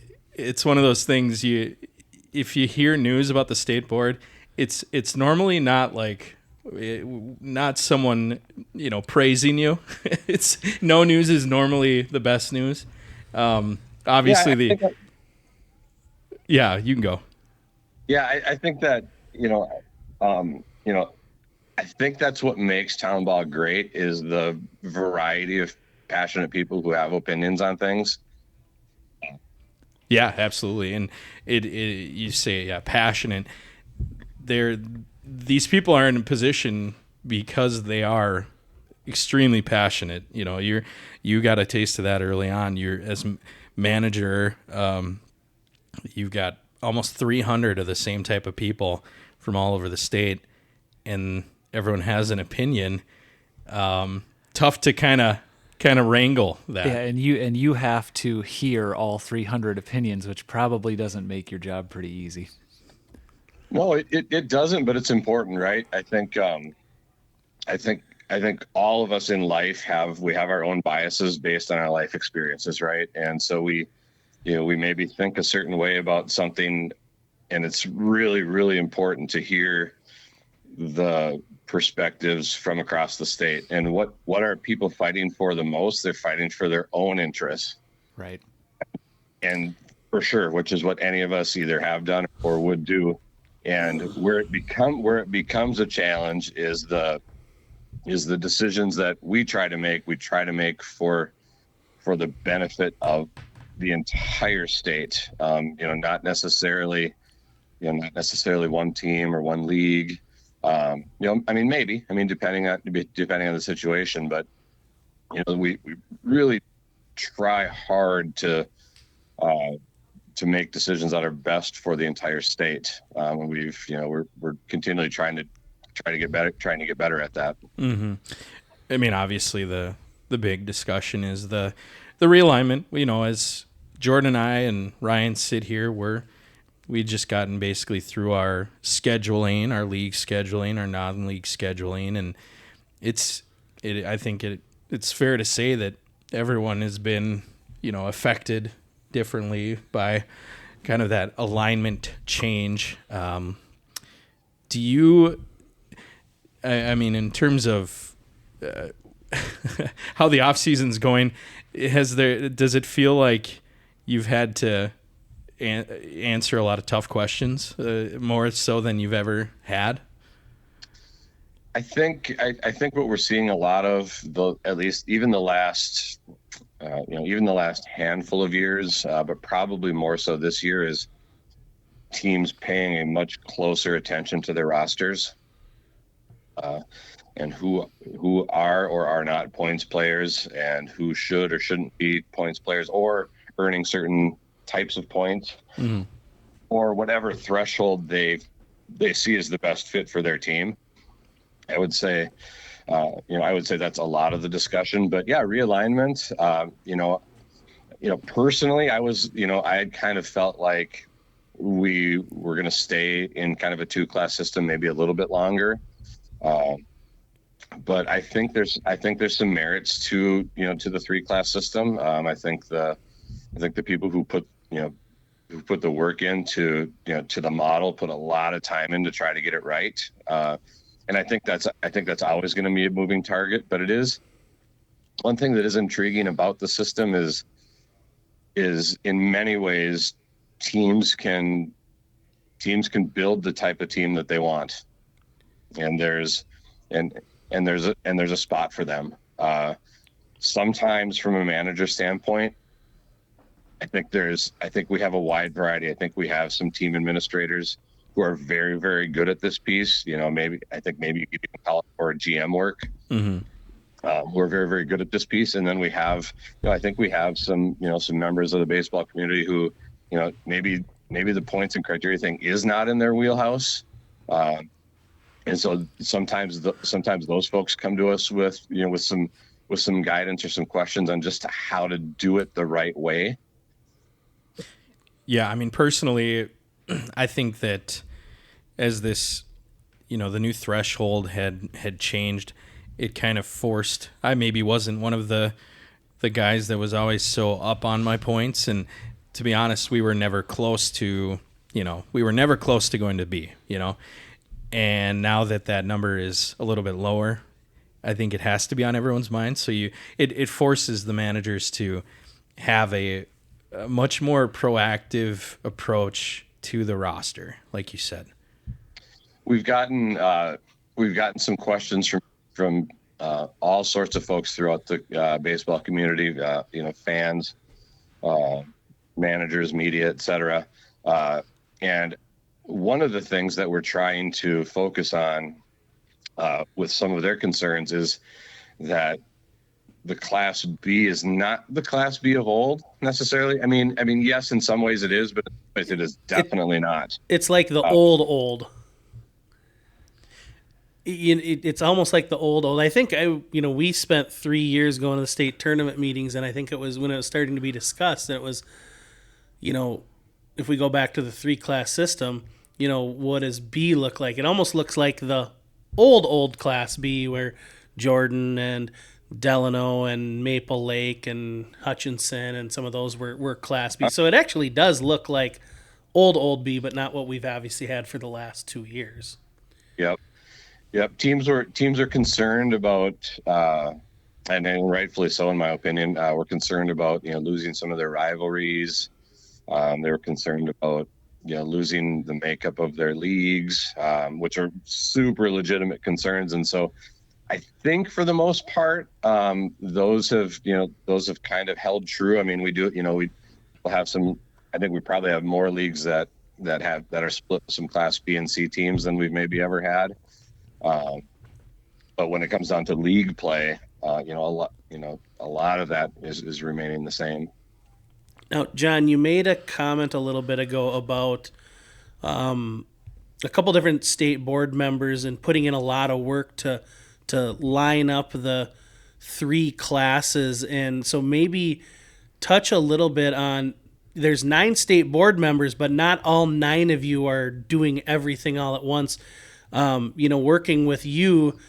one of those things. If you hear news about the state board, it's normally not like not someone praising you. It's no news is normally the best news. Obviously, you can go. Yeah, I think that I think that's what makes Townball great is the variety of passionate people who have opinions on things. Yeah, absolutely. And you say passionate. These people are in a position because they are extremely passionate. You got a taste of that early on. You're as manager, you've got almost 300 of the same type of people from all over the state, and everyone has an opinion. Tough to kind of wrangle that. Yeah, and you have to hear all 300 opinions, which probably doesn't make your job pretty easy. No, it doesn't, but it's important, right? I think all of us in life have our own biases based on our life experiences, right? And so we maybe think a certain way about something, and it's really, really important to hear the perspectives from across the state. And what are people fighting for the most? They're fighting for their own interests. Right. And for sure, which is what any of us either have done or would do. And where it becomes a challenge is the decisions that we try to make for the benefit of the entire state. Not necessarily one team or one league. Maybe, depending on the situation, but we really try hard to make decisions that are best for the entire state. We're continually trying to get better at that. Mm-hmm. Obviously the big discussion is the realignment. As Jordan and I and Ryan sit here, we just gotten basically through our scheduling, our league scheduling, our non-league scheduling, and I think it's fair to say that everyone has been, affected differently by kind of that alignment change. Do you, in terms of how the off season's going, does it feel like you've had to answer a lot of tough questions, more so than you've ever had? I think what we're seeing a lot of, at least even the last handful of years, but probably more so this year, is teams paying a much closer attention to their rosters, and who are or are not points players, and who should or shouldn't be points players or earning certain types of points, mm-hmm. or whatever threshold they see as the best fit for their team. I would say that's a lot of the discussion. But yeah, realignment. Personally, I had kind of felt like we were going to stay in kind of a 2-class system, maybe a little bit longer. But I think there's some merits to the 3-class system. I think the people who put the work into to the model put a lot of time in to try to get it right. And I think that's always going to be a moving target. But it is one thing that is intriguing about the system is in many ways teams can build the type of team that they want, and there's a spot for them. Sometimes from a manager standpoint, I think we have a wide variety. I think we have some team administrators who are very, very good at this piece. Maybe you could even call it for GM work. Mm-hmm. Who are very, very good at this piece. And then we have, I think we have some members of the baseball community who, maybe the points and criteria thing is not in their wheelhouse. And so sometimes those folks come to us with some some guidance or some questions on just how to do it the right way. Yeah, I mean, personally, I think that as this, the new threshold had changed, it kind of forced. I maybe wasn't one of the guys that was always so up on my points, and to be honest, we were never close to going to B, and now that number is a little bit lower, I think it has to be on everyone's mind. So it forces the managers to have a much more proactive approach to the roster, like you said. We've gotten some questions from all sorts of folks throughout the baseball community, fans, managers, media, etc. And one of the things that we're trying to focus on with some of their concerns is that the Class B is not the Class B of old necessarily. I mean, yes, in some ways it is, but it is definitely not. It's like the old. It's almost like the old. I think we spent 3 years going to the state tournament meetings, and I think it was when it was starting to be discussed, and it was, if we go back to the 3-class system, what does B look like? It almost looks like the old Class B, where Jordan and Delano and Maple Lake and Hutchinson and some of those were Class B. So it actually does look like old B, but not what we've obviously had for the last 2 years. Yep. Teams are concerned about, and rightfully so, in my opinion. We're concerned about losing some of their rivalries. They were concerned about losing the makeup of their leagues, which are super legitimate concerns. And so, I think for the most part, those have kind of held true. I mean, we do, we'll have some. I think we probably have more leagues that are split with some Class B and C teams than we've maybe ever had. But when it comes down to league play, a lot of that is remaining the same. Now, John, you made a comment a little bit ago about a couple different state board members and putting in a lot of work to line up the 3 classes. And so maybe touch a little bit on, there's 9 state board members, but not all 9 of you are doing everything all at once. Working with you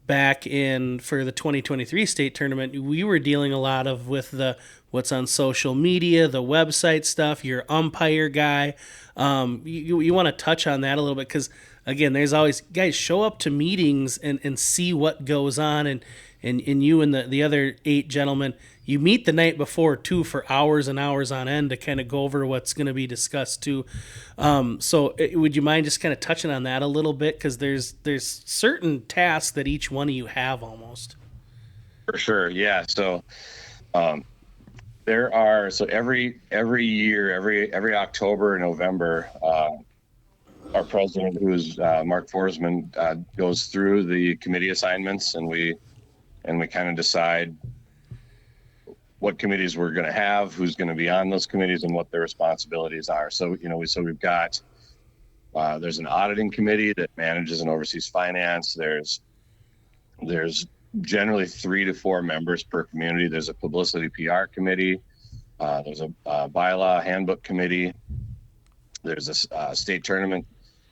back in for the 2023 state tournament, we were dealing a lot with the what's on social media, the website stuff, your umpire guy. You want to touch on that a little bit, because again, there's always guys show up to meetings and see what goes on, and you and the other 8 gentlemen, you meet the night before too for hours and hours on end to kind of go over what's going to be discussed too. So would you mind just kind of touching on that a little bit, because there's certain tasks that each one of you have almost. For sure, yeah. So there are every year, every October, November, our president, who is Mark Forsman, goes through the committee assignments, and we kind of decide what committees we're going to have, who's going to be on those committees, and what their responsibilities are. So we've got there's an auditing committee that manages and oversees finance. There's generally 3 to 4 members per community. There's a publicity PR committee. There's a bylaw handbook committee. There's a state tournament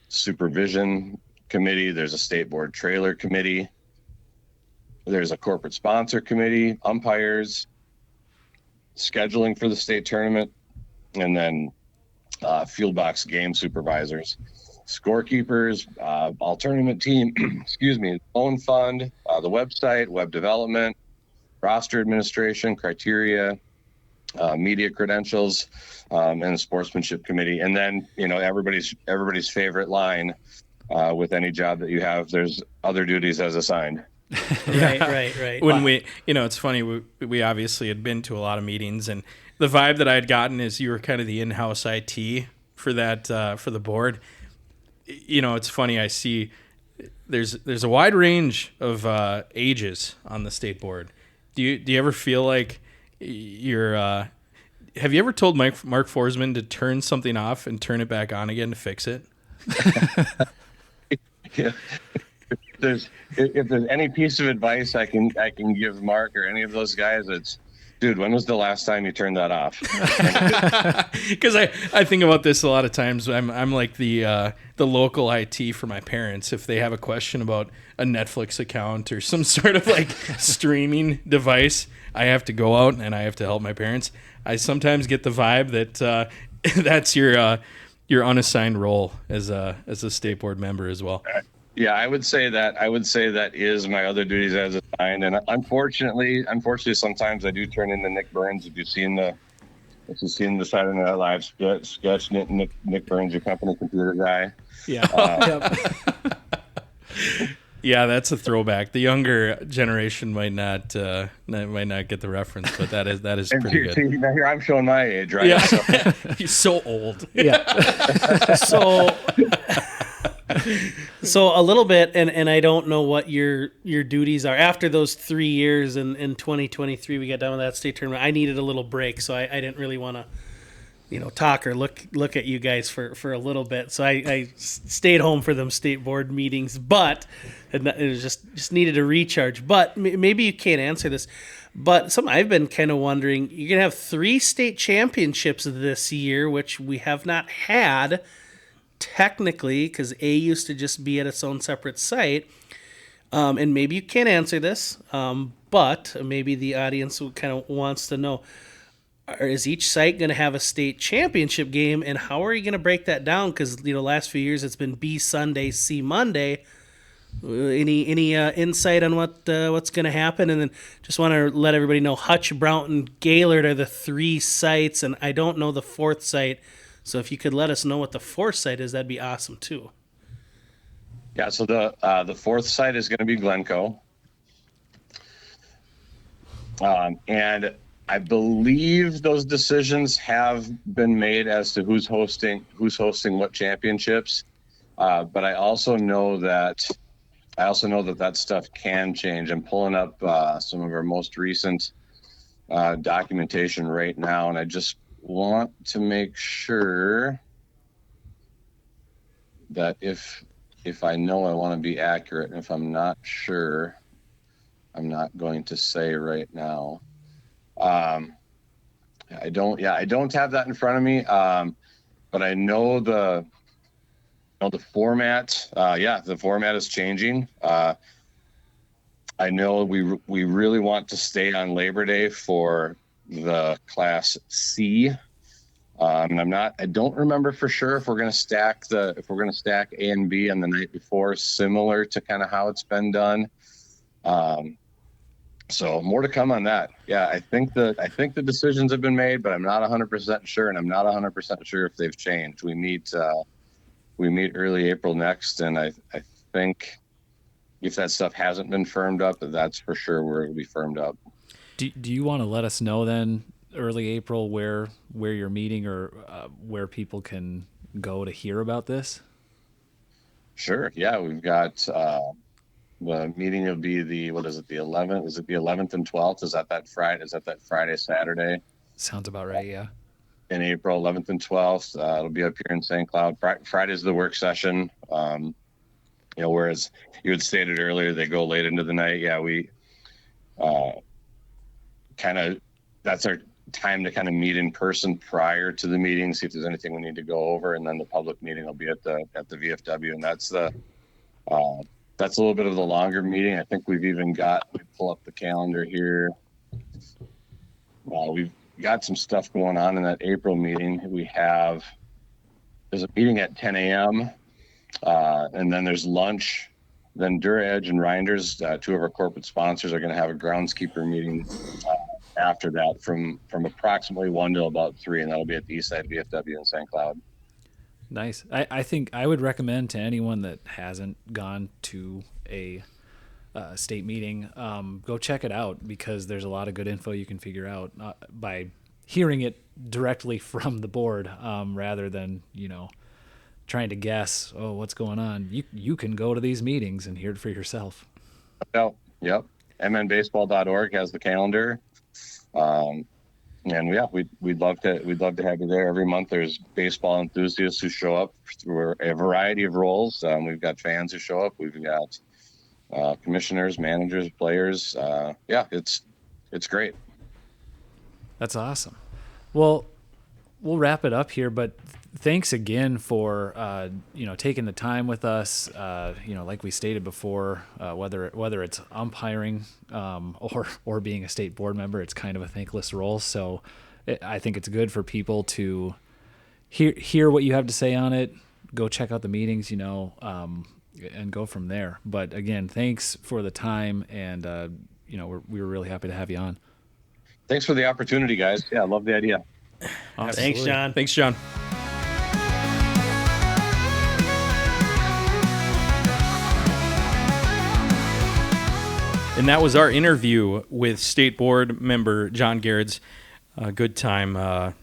supervision committee. There's a state board trailer committee. There's a corporate sponsor committee, umpires, scheduling for the state tournament, and then field box game supervisors, scorekeepers, all tournament team, own fund, the website, web development, roster administration, criteria, media credentials, and the sportsmanship committee. And then, everybody's favorite line with any job that you have, there's other duties as assigned. Right. When we, it's funny, we obviously had been to a lot of meetings, and the vibe that I had gotten is you were kind of the in-house IT for that, for the board. It's funny, I see there's a wide range of ages on the state board. Do you ever feel like you're, have you ever told Mark Forsman to turn something off and turn it back on again to fix it? Yeah. if there's any piece of advice I can give Mark or any of those guys, it's, dude, when was the last time you turned that off? Because I think about this a lot of times. I'm like the local IT for my parents. If they have a question about a Netflix account or some sort of like streaming device, I have to go out and I have to help my parents. I sometimes get the vibe that that's your unassigned role as a state board member as well. Yeah, I would say that is my other duties as assigned. And unfortunately, sometimes I do turn into Nick Burns. If you've seen the Saturday Night Live sketch, Nick Burns, your company computer guy. Yeah. Yeah, that's a throwback. The younger generation might not get the reference, but that is pretty good. See, now here I'm showing my age, right? Yeah, he's so old. Yeah. So a little bit, and I don't know what your duties are after those 3 years in 2023. We got done with that state tournament. I needed a little break, so I didn't really want to, talk or look at you guys for a little bit. So I stayed home for them state board meetings, but it was just needed a recharge. But maybe you can't answer this, but something I've been kind of wondering. You're gonna have 3 state championships this year, which we have not had. Technically, because A used to just be at its own separate site, and maybe you can't answer this, but maybe the audience kind of wants to know: is each site going to have a state championship game, and how are you going to break that down? Because last few years it's been B Sunday, C Monday. Any insight on what's going to happen? And then just want to let everybody know: Hutch, Brownton, Gaylord are the 3 sites, and I don't know the 4th site. So if you could let us know what the 4th site is, that'd be awesome too. Yeah, so the 4th site is going to be Glencoe, and I believe those decisions have been made as to who's hosting what championships. But I also know that that stuff can change. I'm pulling up some of our most recent documentation right now, and I just want to make sure that if I know, I want to be accurate, and if I'm not sure, I'm not going to say right now. I don't have that in front of me, but I know the format. The format is changing. I know we really want to stay on Labor Day for the Class C. And I don't remember for sure if we're going to stack A and B on the night before, similar to kind of how it's been done. So more to come on that. Yeah, I think the decisions have been made, but I'm not 100% sure, and I'm not 100% sure if they've changed. We meet early April next, and I think if that stuff hasn't been firmed up, that's for sure where it'll be firmed up. Do you want to let us know then, early April, where you're meeting or where people can go to hear about this? Sure. Yeah, we've got the meeting will be the 11th? Is it the 11th and 12th? Is that Friday? Is that Friday, Saturday? Sounds about right. Yeah. In April, 11th and 12th, it'll be up here in St. Cloud. Friday's the work session. Whereas you had stated earlier, they go late into the night. Yeah, we that's our time to kind of meet in person prior to the meeting, see if there's anything we need to go over, and then the public meeting will be at the VFW, and that's a little bit of the longer meeting. I think we pull up the calendar here. We've got some stuff going on in that April meeting. There's a meeting at 10 a.m. And then there's lunch. Then Dura Edge and Reinders, 2 of our corporate sponsors, are going to have a groundskeeper meeting after that from approximately 1 to about 3, and that'll be at the Eastside VFW in St. Cloud. Nice. I think I would recommend to anyone that hasn't gone to a state meeting, go check it out, because there's a lot of good info you can figure out by hearing it directly from the board, rather than trying to guess, what's going on. You can go to these meetings and hear it for yourself. Yep. mnbaseball.org has the calendar. And yeah, we'd love to have you there. Every month there's baseball enthusiasts who show up through a variety of roles. We've got fans who show up. We've got commissioners, managers, players. Yeah, it's great. That's awesome. Well, we'll wrap it up here, but thanks again for taking the time with us. Like we stated before, whether it's umpiring or being a state board member, it's kind of a thankless role. So I think it's good for people to hear what you have to say on it. Go check out the meetings, and go from there. But again, thanks for the time, and we were really happy to have you on. Thanks for the opportunity, guys. Yeah, I love the idea. Awesome. Thanks, John. Thanks, John. And that was our interview with State Board member John Gerads. Good time.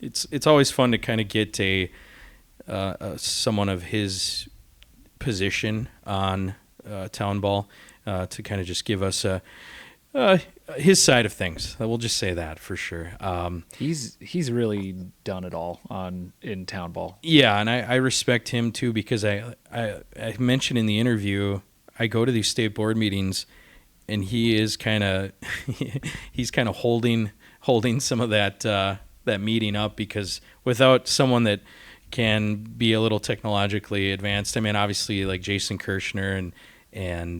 It's always fun to kind of get someone of his position on Townball to kind of just give us his side of things. We'll just say that for sure. He's really done it all in Townball. Yeah, and I respect him too, because I mentioned in the interview, I go to these state board meetings, and he is kind of holding some of that meeting up, because without someone that can be a little technologically advanced, I mean, obviously like Jason Kirshner and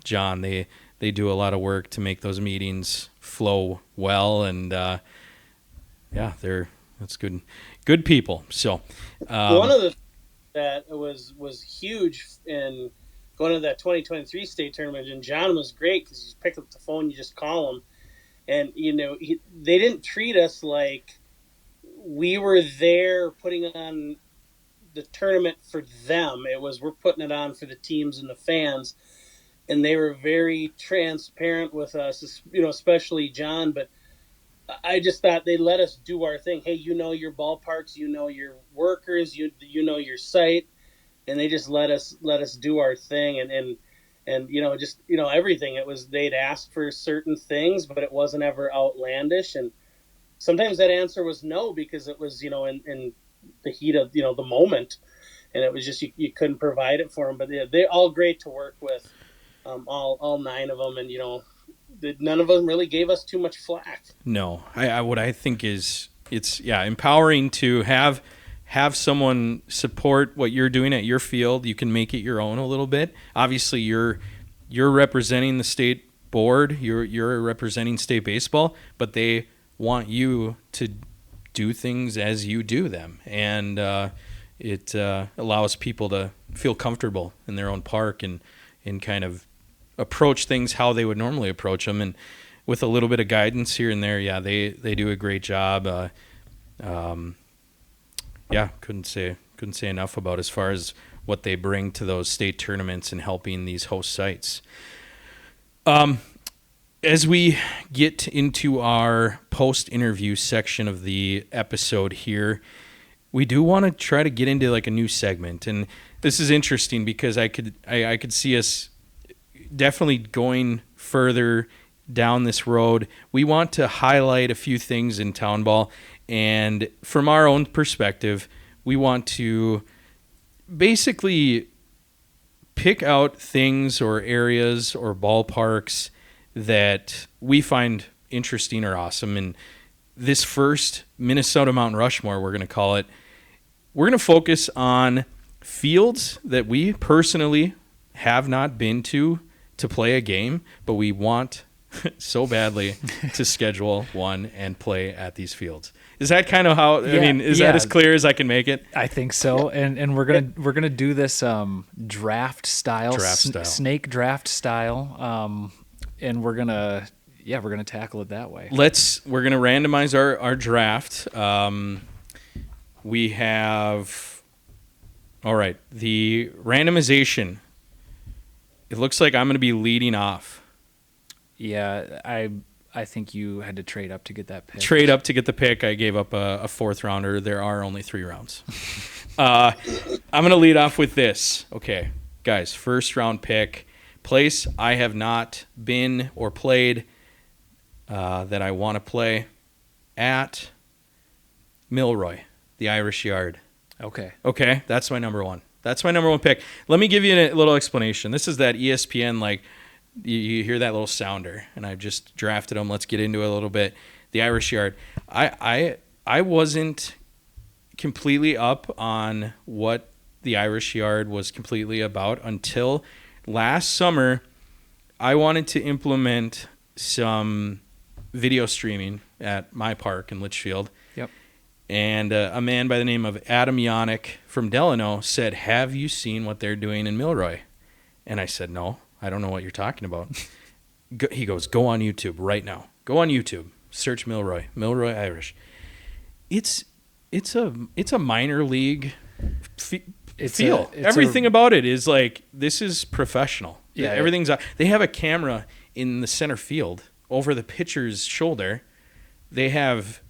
John, they do a lot of work to make those meetings flow well, and that's good people. So one of the that was huge in going to that 2023 state tournament, and John was great because you just pick up the phone, you just call him, and they didn't treat us like we were there putting on the tournament for them. It was, we're putting it on for the teams and the fans. And they were very transparent with us, especially John. But I just thought they let us do our thing. Hey, your ballparks, your workers, you your site, and they just let us do our thing. And everything. It was, they'd ask for certain things, but it wasn't ever outlandish. And sometimes that answer was no, because it was in the heat of the moment, and it was just you couldn't provide it for them. But they're all great to work with. All 9 of them, and none of them really gave us too much flack. No, what I think is it's empowering to have someone support what you're doing at your field. You can make it your own a little bit. Obviously, you're representing the state board. You're representing state baseball, but they want you to do things as you do them, and it allows people to feel comfortable in their own park and kind of approach things how they would normally approach them, and with a little bit of guidance here and there. Yeah, they do a great job. Couldn't say enough about as far as what they bring to those state tournaments and helping these host sites. As we get into our post-interview section of the episode here, we do want to try to get into like a new segment, and this is interesting because I could see us definitely going further down this road. We want to highlight a few things in Townball, and from our own perspective, we want to basically pick out things or areas or ballparks that we find interesting or awesome. And this first Minnesota Mount Rushmore, we're going to call it, we're going to focus on fields that we personally have not been to play a game, but we want so badly to schedule one and play at these fields. Is that kind of how? I mean, is that as clear as I can make it? I think so. And we're gonna do this draft style, snake draft style, and we're gonna tackle it that way. We're gonna randomize our draft. We have, all right, the randomization. It looks like I'm going to be leading off. Yeah, I think you had to trade up to get that pick. Trade up to get the pick. I gave up a 4th rounder. There are only 3 rounds. I'm going to lead off with this. Okay, guys, 1st round pick. Place I have not been or played that I want to play at Milroy, the Irish Yard. Okay, that's my number 1. That's my number one pick. Let me give you a little explanation. This is that ESPN, like, you hear that little sounder, and I've just drafted them. Let's get into it a little bit. The Irish Yard. I wasn't completely up on what the Irish Yard was completely about until last summer. I wanted to implement some video streaming at my park in Litchfield. Yep. And a man by the name of Adam Yannick from Delano said, "Have you seen what they're doing in Milroy?" And I said, "No, I don't know what you're talking about." He goes, "Go on YouTube right now. Go on YouTube. Search Milroy Irish." It's a minor league feel. Everything about it is like, this is professional. Yeah, everything's. They have a camera in the center field over the pitcher's shoulder. They have.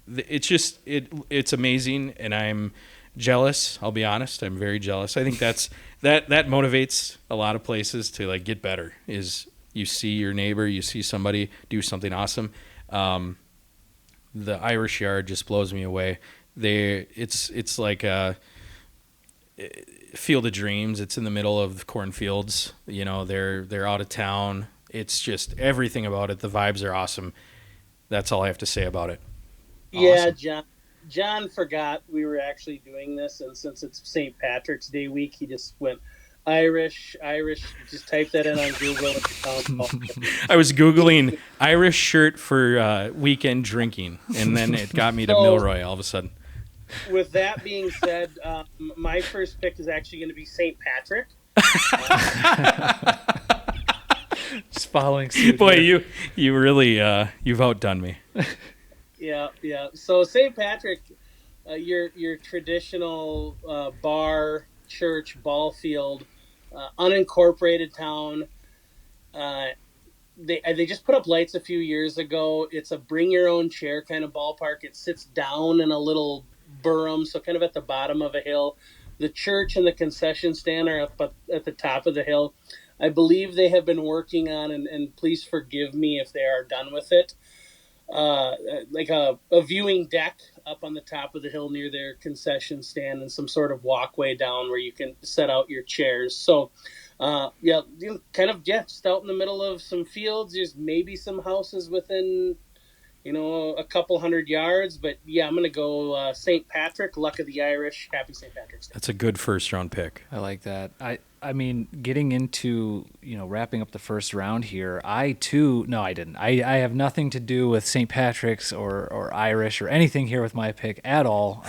It's just it's amazing, and I'm jealous. I'll be honest, I'm very jealous. I think that motivates a lot of places to like get better. Is you see your neighbor, you see somebody do something awesome. The Irish Yard just blows me away. It's like a field of dreams. It's in the middle of the cornfields. You know, they're out of town. It's just everything about it. The vibes are awesome. That's all I have to say about it. Yeah, Awesome. John forgot we were actually doing this, and since it's St. Patrick's Day week, he just went Irish. Just type that in on Google. I was Googling Irish shirt for weekend drinking, and then it got me to Milroy all of a sudden. With that being said, my first pick is actually going to be St. Patrick. Just following suit. Boy, here. you really you've outdone me. Yeah. So St. Patrick, your traditional bar, church, ball field, unincorporated town. They just put up lights a few years ago. It's a bring your own chair kind of ballpark. It sits down in a little berm, so kind of at the bottom of a hill. The church and the concession stand are up at the top of the hill. I believe they have been working on, and please forgive me if they are done with it, like a viewing deck up on the top of the hill near their concession stand, and some sort of walkway down where you can set out your chairs. So, just out in the middle of some fields. There's maybe some houses within, a couple 100 yards. But yeah, I'm going to go St. Patrick, Luck of the Irish. Happy St. Patrick's Day. That's a good first round pick. I like that. I mean, getting into, wrapping up the first round here, I didn't. I have nothing to do with St. Patrick's or Irish or anything here with my pick at all.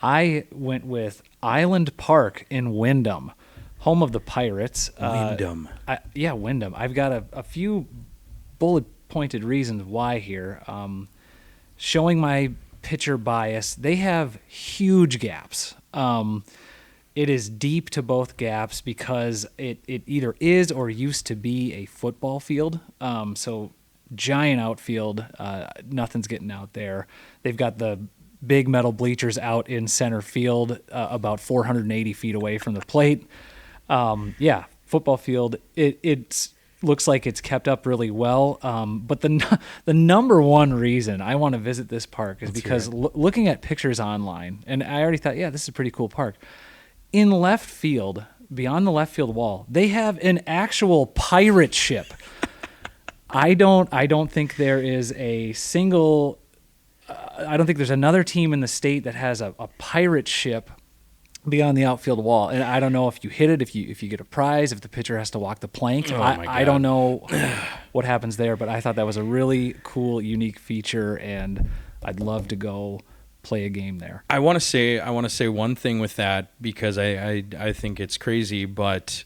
I went with Island Park in Wyndham, home of the Pirates. Wyndham. Wyndham. I've got a few bullet-pointed reasons why here. Showing my pitcher bias, they have huge gaps. It is deep to both gaps because it either is or used to be a football field. So giant outfield, nothing's getting out there. They've got the big metal bleachers out in center field, about 480 feet away from the plate. Football field. It looks like it's kept up really well. But the number one reason I want to visit this park is because looking at pictures online, and I already thought, this is a pretty cool park. In left field, beyond the left field wall, they have an actual pirate ship. I don't think there is a single. I don't think there's another team in the state that has a pirate ship beyond the outfield wall. And I don't know if you hit it, if you get a prize, if the pitcher has to walk the plank. I don't know what happens there, but I thought that was a really cool, unique feature, and I'd love to go play a game there. I want to say one thing with that, because I think it's crazy, but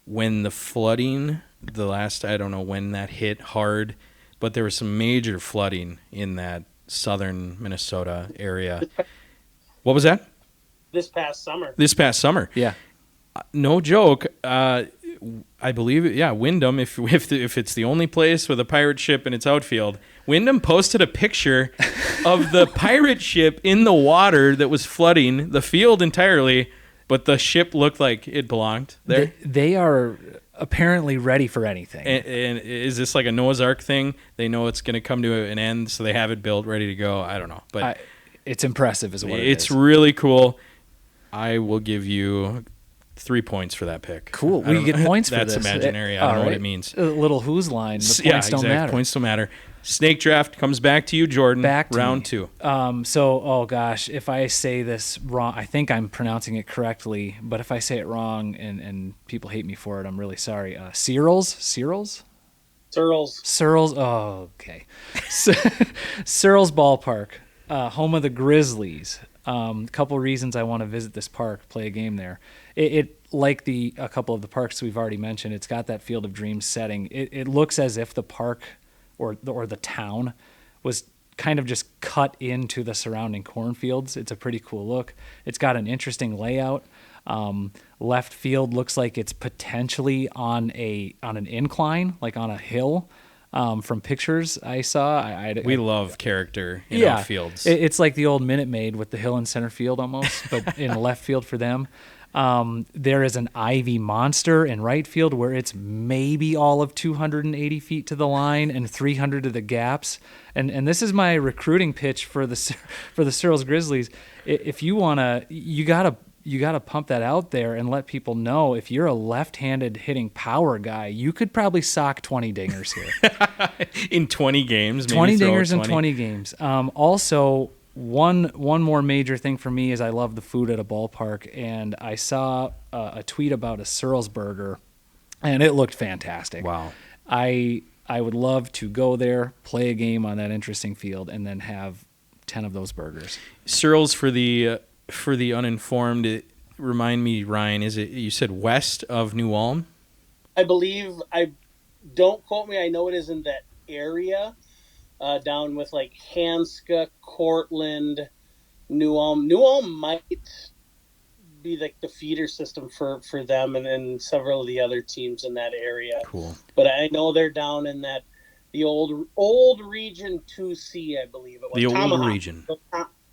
when the flooding, the last, I don't know when that hit hard, but there was some major flooding in that southern Minnesota area. What was that? This past summer. Yeah. No joke. I believe, Wyndham, if it's the only place with a pirate ship in its outfield, Wyndham posted a picture of the pirate ship in the water that was flooding the field entirely, but the ship looked like it belonged there. They are apparently ready for anything. And is this like a Noah's Ark thing? They know it's going to come to an end, so they have it built, ready to go. I don't know. But it's impressive is what it is. It's really cool. I will give you 3 points for that pick. Cool. I We don't get know- points for That's this. imaginary. I don't know what it means. A little who's line. The points Yeah, don't exactly. matter. Points don't matter. Snake draft comes back to you, Jordan. Back to round me. 2. Oh gosh, if I say this wrong, I think I'm pronouncing it correctly, but if I say it wrong and people hate me for it, I'm really sorry. Searles? Searles. Searles. Oh, okay. Searles Ballpark, home of the Grizzlies. Couple reasons I want to visit this park, play a game there. It like a couple of the parks we've already mentioned, it's got that Field of Dreams setting. It looks as if the park or the town was kind of just cut into the surrounding cornfields. It's a pretty cool look. It's got an interesting layout. Left field looks like it's potentially on an incline, like on a hill. From pictures I saw, We love character in yeah, outfields. It's like the old Minute Maid with the hill in center field almost, but in left field for them. There is an ivy monster in right field where it's maybe all of 280 feet to the line and 300 to the gaps. And this is my recruiting pitch for the Searles Grizzlies. If you wanna, you gotta pump that out there and let people know if you're a left-handed hitting power guy, you could probably sock 20 dingers here. in 20 games. Maybe 20 throw dingers in 20 games. Also, one more major thing for me is I love the food at a ballpark, and I saw a tweet about a Searles burger, and it looked fantastic. Wow. I would love to go there, play a game on that interesting field, and then have 10 of those burgers. Searles, for the uninformed, remind me, Ryan, is it, you said west of New Ulm? I believe, don't quote me, I know it is in that area, down with like Hanska, Cortland, New Ulm. New Ulm might be like the feeder system for them and several of the other teams in that area. Cool. But I know they're down in the old region 2C, I believe it was. The old Tomahawk. region.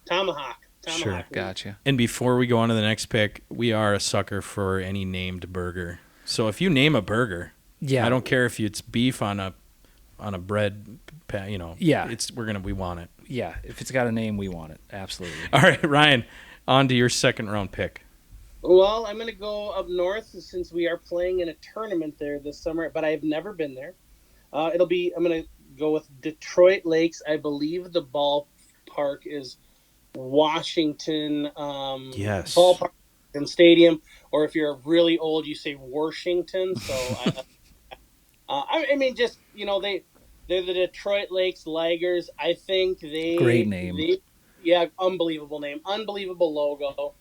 Tomahawk. Sure, gotcha. And before we go on to the next pick, we are a sucker for any named burger. So if you name a burger, Yeah. I don't care if it's beef on a bread, Yeah. we want it. Yeah, if it's got a name, we want it. Absolutely. All right, Ryan, on to your second round pick. Well, I'm going to go up north since we are playing in a tournament there this summer, but I've never been there. I'm going to go with Detroit Lakes. I believe the ballpark is Washington Yes. Ballpark and Stadium, or if you're really old, you say Washington. So, I mean, just they're the Detroit Lakes Ligers. I think Great name. Unbelievable name, unbelievable logo,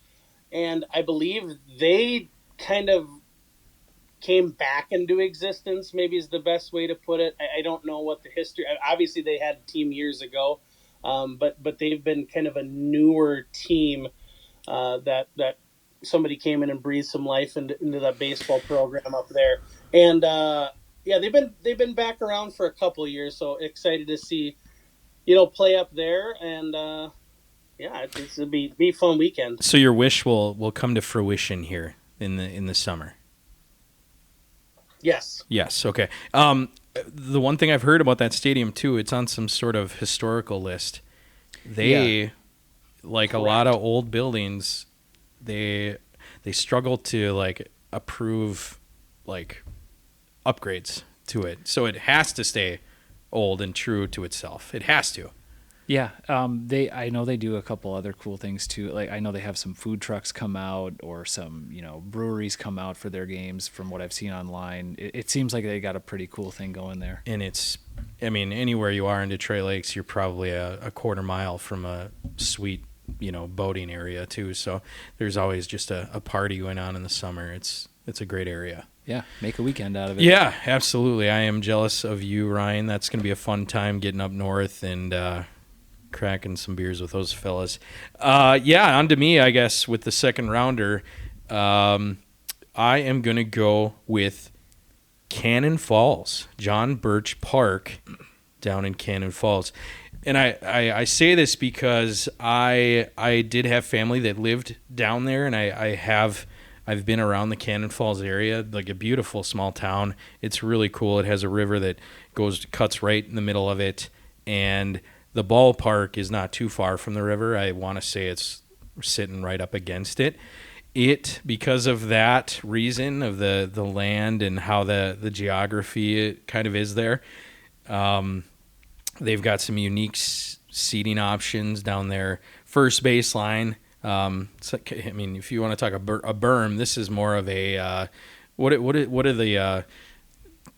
and I believe they kind of came back into existence. Maybe is the best way to put it. I don't know what the history. Obviously, they had a team years ago. But they've been kind of a newer team that somebody came in and breathed some life into that baseball program up there, and they've been back around for a couple of years. So excited to see play up there, and it'll be a fun weekend. So your wish will come to fruition here in the summer. Yes. Yes. Okay. The one thing I've heard about that stadium too, it's on some sort of historical list. They, like a lot of old buildings, they struggle to like approve like upgrades to it. So it has to stay old and true to itself. It has to. Yeah, I know they do a couple other cool things too. Like I know they have some food trucks come out or some breweries come out for their games. From what I've seen online, it seems like they got a pretty cool thing going there. And anywhere you are in Detroit Lakes, you're probably a quarter mile from a sweet boating area too. So there's always just a party going on in the summer. It's a great area. Yeah, make a weekend out of it. Yeah, absolutely. I am jealous of you, Ryan. That's going to be a fun time getting up north and cracking some beers with those fellas. On to me, I guess, with the second rounder. I am going to go with Cannon Falls, John Birch Park down in Cannon Falls. And I say this because I did have family that lived down there, and I've been around the Cannon Falls area, like a beautiful small town. It's really cool. It has a river that cuts right in the middle of it, and the ballpark is not too far from the river. I want to say it's sitting right up against it. It, because of that reason of the land and how the geography kind of is there, they've got some unique seating options down there. First baseline. So, I mean, if you want to talk a berm, this is more of a what are the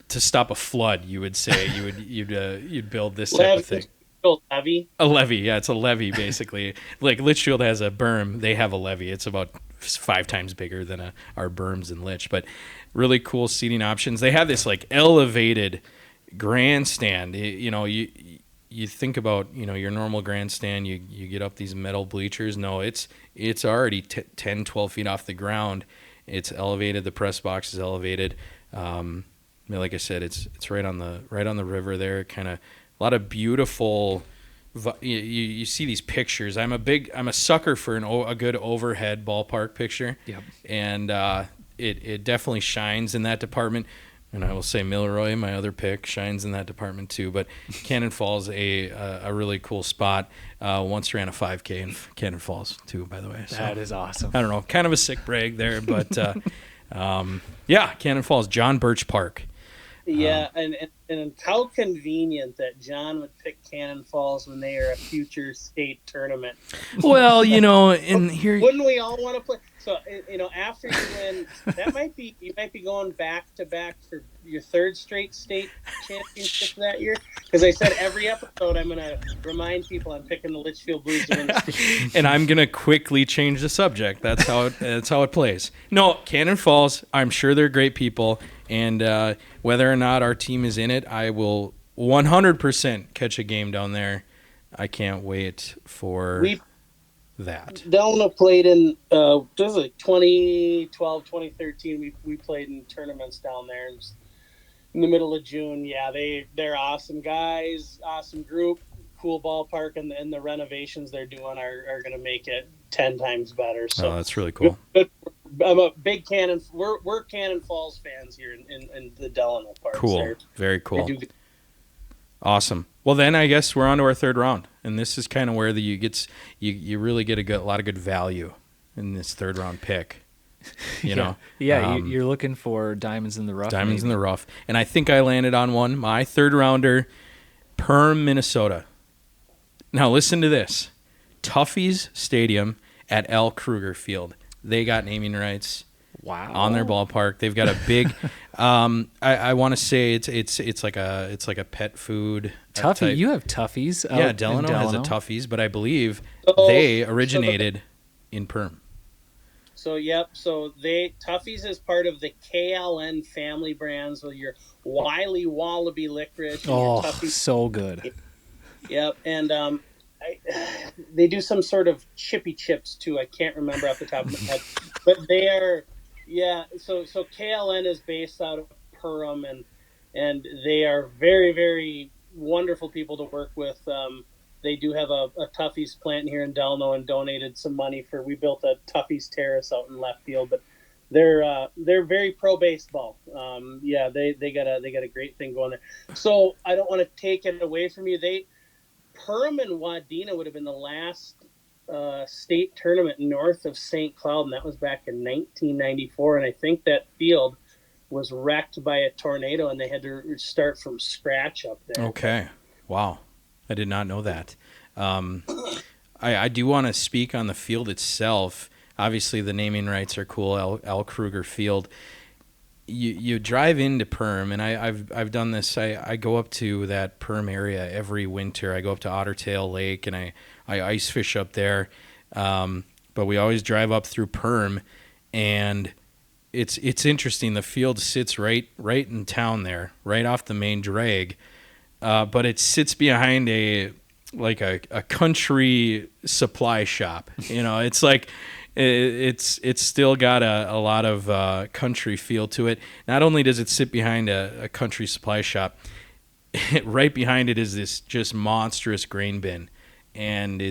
to stop a flood? You would say you'd build this type of thing. Levee. A levee, yeah, it's a levee basically. Like Litchfield has a berm, they have a levee. It's about 5 times bigger than our berms in Litch, but really cool seating options. They have this like elevated grandstand. You think about your normal grandstand. You get up these metal bleachers. No, it's already 10, 12 feet off the ground. It's elevated. The press box is elevated. Like I said, it's right on the river there. Kind of a lot of beautiful. You see these pictures. I'm a sucker for a good overhead ballpark picture. Yep. And it definitely shines in that department. And I will say Milroy, my other pick, shines in that department too. But Cannon Falls, a really cool spot. Once ran a 5K in Cannon Falls too, by the way. So, That is awesome. I don't know, kind of a sick brag there, but yeah, Cannon Falls, John Birch Park. Yeah, and how convenient that John would pick Cannon Falls when they are a future state tournament. Well, and here Wouldn't we all want to play? So, after you win, you might be going back to back for your 3rd straight state championship that year. Because I said every episode I'm going to remind people I'm picking the Litchfield Blues to win the state. and I'm gonna quickly change the subject. That's how it plays. No, Cannon Falls. I'm sure they're great people, and whether or not our team is in it, I will 100% catch a game down there. I can't wait for that. Delano played in this was like 2012, 2013. We played in tournaments down there in the middle of June. Yeah, they're awesome guys, awesome group, cool ballpark, and the renovations they're doing are going to make it 10 times better. So that's really cool. Good. I'm a big Cannon. We're Cannon Falls fans here in the Delano part. Cool, very cool. Awesome. Well, then I guess we're on to our 3rd round, and this is kind of where you really get a lot of good value in this 3rd round pick. Yeah, you're looking for diamonds in the rough. Diamonds in the rough, and I think I landed on one. My 3rd rounder, Perm, Minnesota. Now listen to this: Tuffy's Stadium at L. Kruger Field. They got naming rights. Wow. On their ballpark. They've got a big I want to say it's like a pet food Tuffy. type. You have Tuffies. Yeah, Delano has a Tuffy's, but I believe they originated in Perm. So Tuffy's is part of the KLN family brands with your Wiley Wallaby licorice. And Oh, your Tuffy's. so good. Yep, and they do some sort of chippy chips too. I can't remember off the top of my head, but they are. Yeah, so KLN is based out of Perham, and they are very, very wonderful people to work with. They do have a Tuffy's plant here in Delano and donated some money we built a Tuffy's terrace out in left field, but they're very pro baseball. They got a great thing going there. So I don't want to take it away from you. Perham and Wadena would have been the last state tournament north of St. Cloud, and that was back in 1994. And I think that field was wrecked by a tornado, and they had to start from scratch up there. Okay, wow, I did not know that. I do want to speak on the field itself. Obviously, the naming rights are cool. L. Kruger Field. You drive into Perm, and I've done this. I go up to that Perm area every winter. I go up to Ottertail Lake, and I ice fish up there. But we always drive up through Perm, and it's interesting. The field sits right in town there, right off the main drag. But it sits behind a country supply shop. It's like it's still got a lot of country feel to it. Not only does it sit behind a country supply shop, right behind it is this just monstrous grain bin, and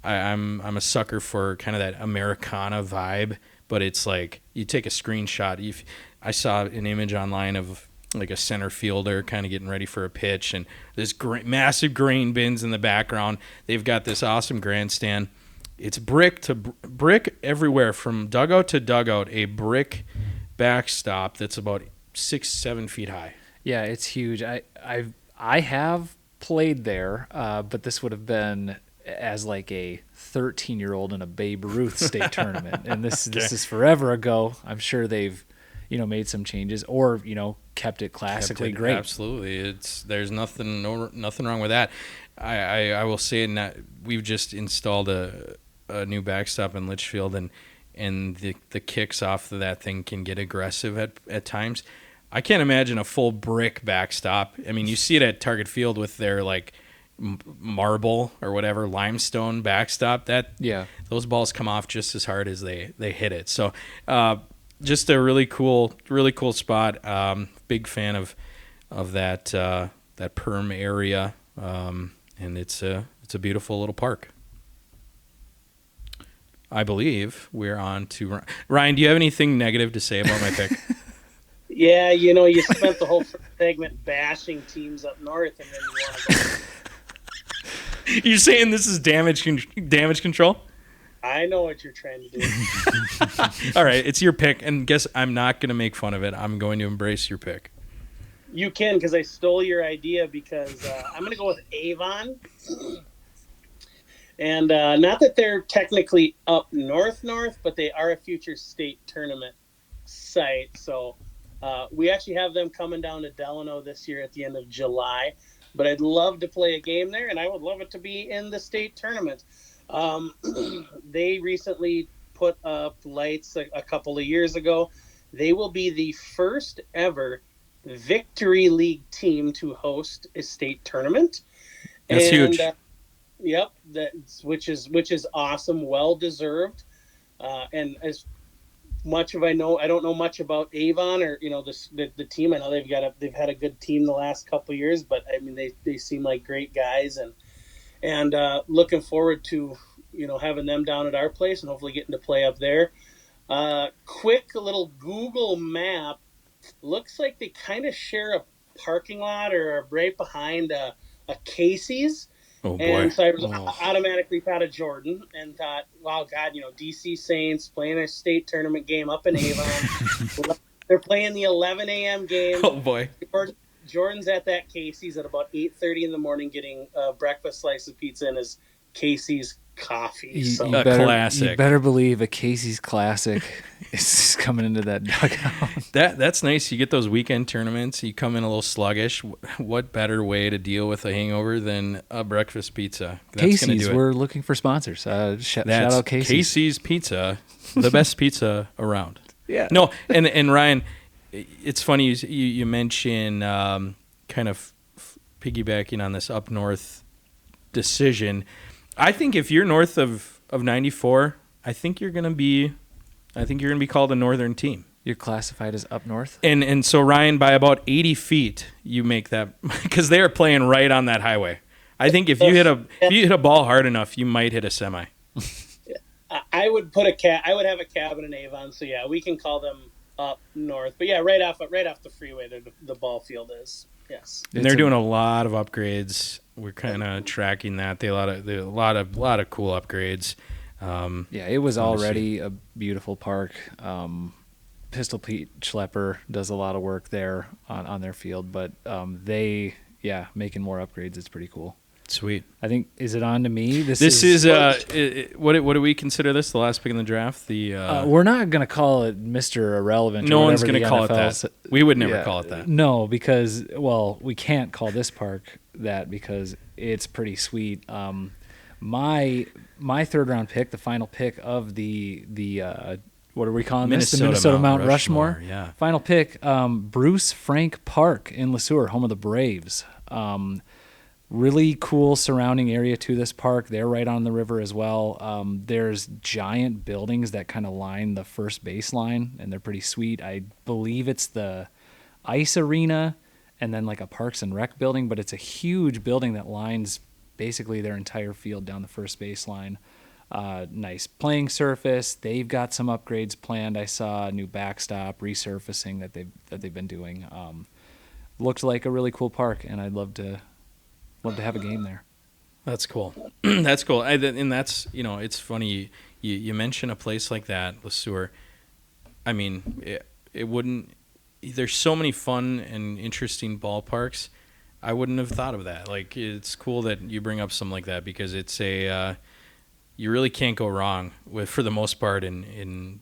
I'm a sucker for kind of that Americana vibe. But it's like you take a screenshot. I saw an image online of like a center fielder kind of getting ready for a pitch, and this massive grain bins in the background. They've got this awesome grandstand. it's brick to brick everywhere from dugout to dugout. A brick backstop that's about 6-7 feet high. Yeah, it's huge. I have played there, but this would have been as like a 13-year-old in a Babe Ruth state tournament, and this is forever ago. I'm sure they've made some changes or kept it classically great. Absolutely, there's nothing wrong with that. I will say that we've just installed a new backstop in Litchfield, and the kicks off of that thing can get aggressive at times. I can't imagine a full brick backstop. I mean, you see it at Target Field with their like marble or whatever limestone backstop. Those balls come off just as hard as they hit it. So just a really cool spot. Big fan of that perm area, and it's a beautiful little park. I believe we're on to Ryan. Do you have anything negative to say about my pick? Yeah, you spent the whole segment bashing teams up north, and then you want to go. You're saying this is damage control? I know what you're trying to do. All right, it's your pick, and guess I'm not going to make fun of it. I'm going to embrace your pick. You can, because I stole your idea, because I'm going to go with Avon. And not that they're technically up north, but they are a future state tournament site. So we actually have them coming down to Delano this year at the end of July. But I'd love to play a game there, and I would love it to be in the state tournament. They recently put up lights a couple of years ago. They will be the first ever Victory League team to host a state tournament. That's huge. Yep, which is awesome, well deserved. And as much as I don't know much about Avon or the team. I know they've had a good team the last couple of years, but I mean they seem like great guys, and looking forward to having them down at our place and hopefully getting to play up there. Quick little Google map, looks like they kind of share a parking lot or are right behind a Casey's. Oh, boy. And so I was automatically thought of Jordan and thought, wow, God, DC Saints playing a state tournament game up in Avon. They're playing the 11 a.m. game. Oh, boy. Jordan's at that Casey's at about 8:30 in the morning getting a breakfast slice of pizza and his Casey's coffee. Classic. You better believe a Casey's classic is coming into that dugout. That's nice. You get those weekend tournaments. You come in a little sluggish. What better way to deal with a hangover than a breakfast pizza? Casey's, we're looking for sponsors. Shout out Casey's. Casey's Pizza, the best pizza around. Yeah. No, and Ryan, it's funny you mention kind of piggybacking on this up north decision. I think if you're north of 94, I think you're gonna be called a northern team. You're classified as up north, and so Ryan, by about 80 feet, you make that because they are playing right on that highway. I think if you hit a ball hard enough, you might hit a semi. I would I would have a cabin in Avon, so yeah, we can call them up north. But yeah, right off the freeway, the ball field is. Yes, and they're doing a lot of upgrades. We're kind of tracking that. They a lot of cool upgrades. Yeah, it was already a beautiful park. Pistol Pete Schlepper does a lot of work there on their field, but making more upgrades. It's pretty cool. Sweet. I think, is it on to me? This is what do we consider this? The last pick in the draft? We're not going to call it Mr. Irrelevant. No one's going to call it that. We would never call it that. No, because we can't call this park that because it's pretty sweet. My third round pick, the final pick of the what are we calling this? The Minnesota Mount Rushmore. Yeah. Final pick, Bruce Frank Park in Le Sueur, home of the Braves. Really cool surrounding area to this park. They're right on the river as well. There's giant buildings that kind of line the first baseline, and they're pretty sweet. I believe it's the ice arena and then like a Parks and Rec building, but it's a huge building that lines basically their entire field down the first baseline. Nice playing surface. They've got some upgrades planned. I saw a new backstop resurfacing that they've been doing. Looked like a really cool park, and I'd love to have a game there. That's cool. That's cool. And that's, it's funny. You mention a place like that, Le Sueur. I mean, it wouldn't. There's so many fun and interesting ballparks. I wouldn't have thought of that. Like, it's cool that you bring up something like that because it's you really can't go wrong with, for the most part, in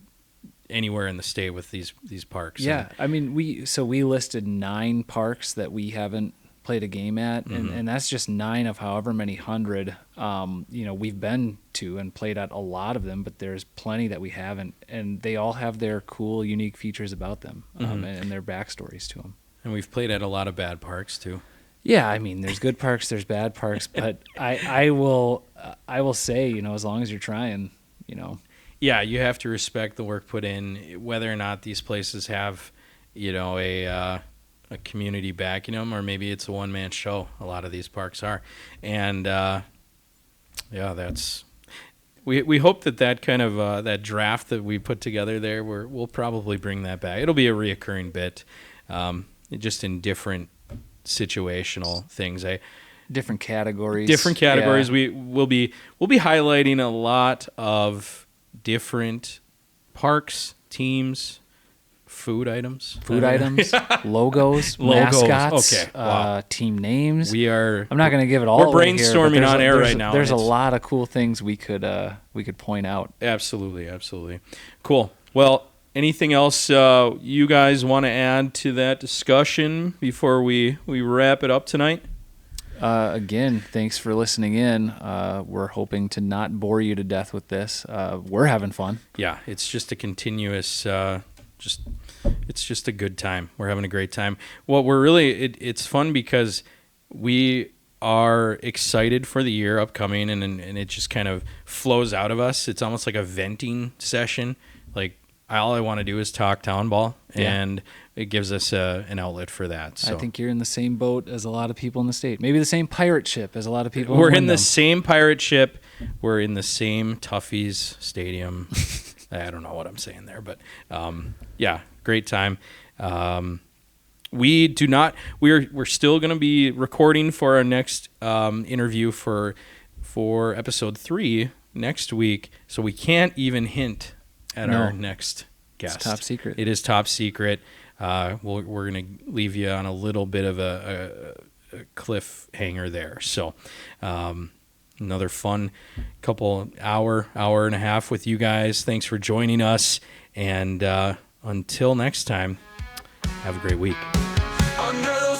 anywhere in the state with these parks. Yeah, I mean, we listed 9 parks that we haven't played a game at, and that's just 9 of however many hundred. We've been to and played at a lot of them, but there's plenty that we haven't, and they all have their cool, unique features about them, and their backstories to them. And we've played at a lot of bad parks too. Yeah, I mean, there's good parks, there's bad parks, but I will say, as long as you're trying, Yeah, you have to respect the work put in, whether or not these places have, a community backing them, or maybe it's a one-man show. A lot of these parks are, and that's. We hope that kind of that draft that we put together there, we'll probably bring that back. It'll be a reoccurring bit, just in different situational things. different categories. Yeah. We'll be highlighting a lot of different parks, teams, food items, logos, mascots, okay. Wow. team names. I'm not going to give it all. We're away brainstorming here, on air right now. There's a lot of cool things we could point out. Absolutely. Cool. Well, anything else you guys want to add to that discussion before we wrap it up tonight? Again, thanks for listening in. We're hoping to not bore you to death with this. We're having fun. Yeah, it's just a continuous, it's just a good time. We're having a great time. Well, it's fun because we are excited for the year upcoming, and it just kind of flows out of us. It's almost like a venting session. Like, all I want to do is talk Townball, and it gives us an outlet for that. So I think you're in the same boat as a lot of people in the state. Maybe the same pirate ship as a lot of people. We're in the same pirate ship. We're in the same Toughies Stadium. I don't know what I'm saying there, but great time. We're still going to be recording for our next interview for episode 3 next week, so we can't even hint at our next guest. It's top secret. It is top secret. We're going to leave you on a little bit of a cliffhanger there. So another fun couple hour and a half with you guys. Thanks for joining us. And until next time, have a great week. Under the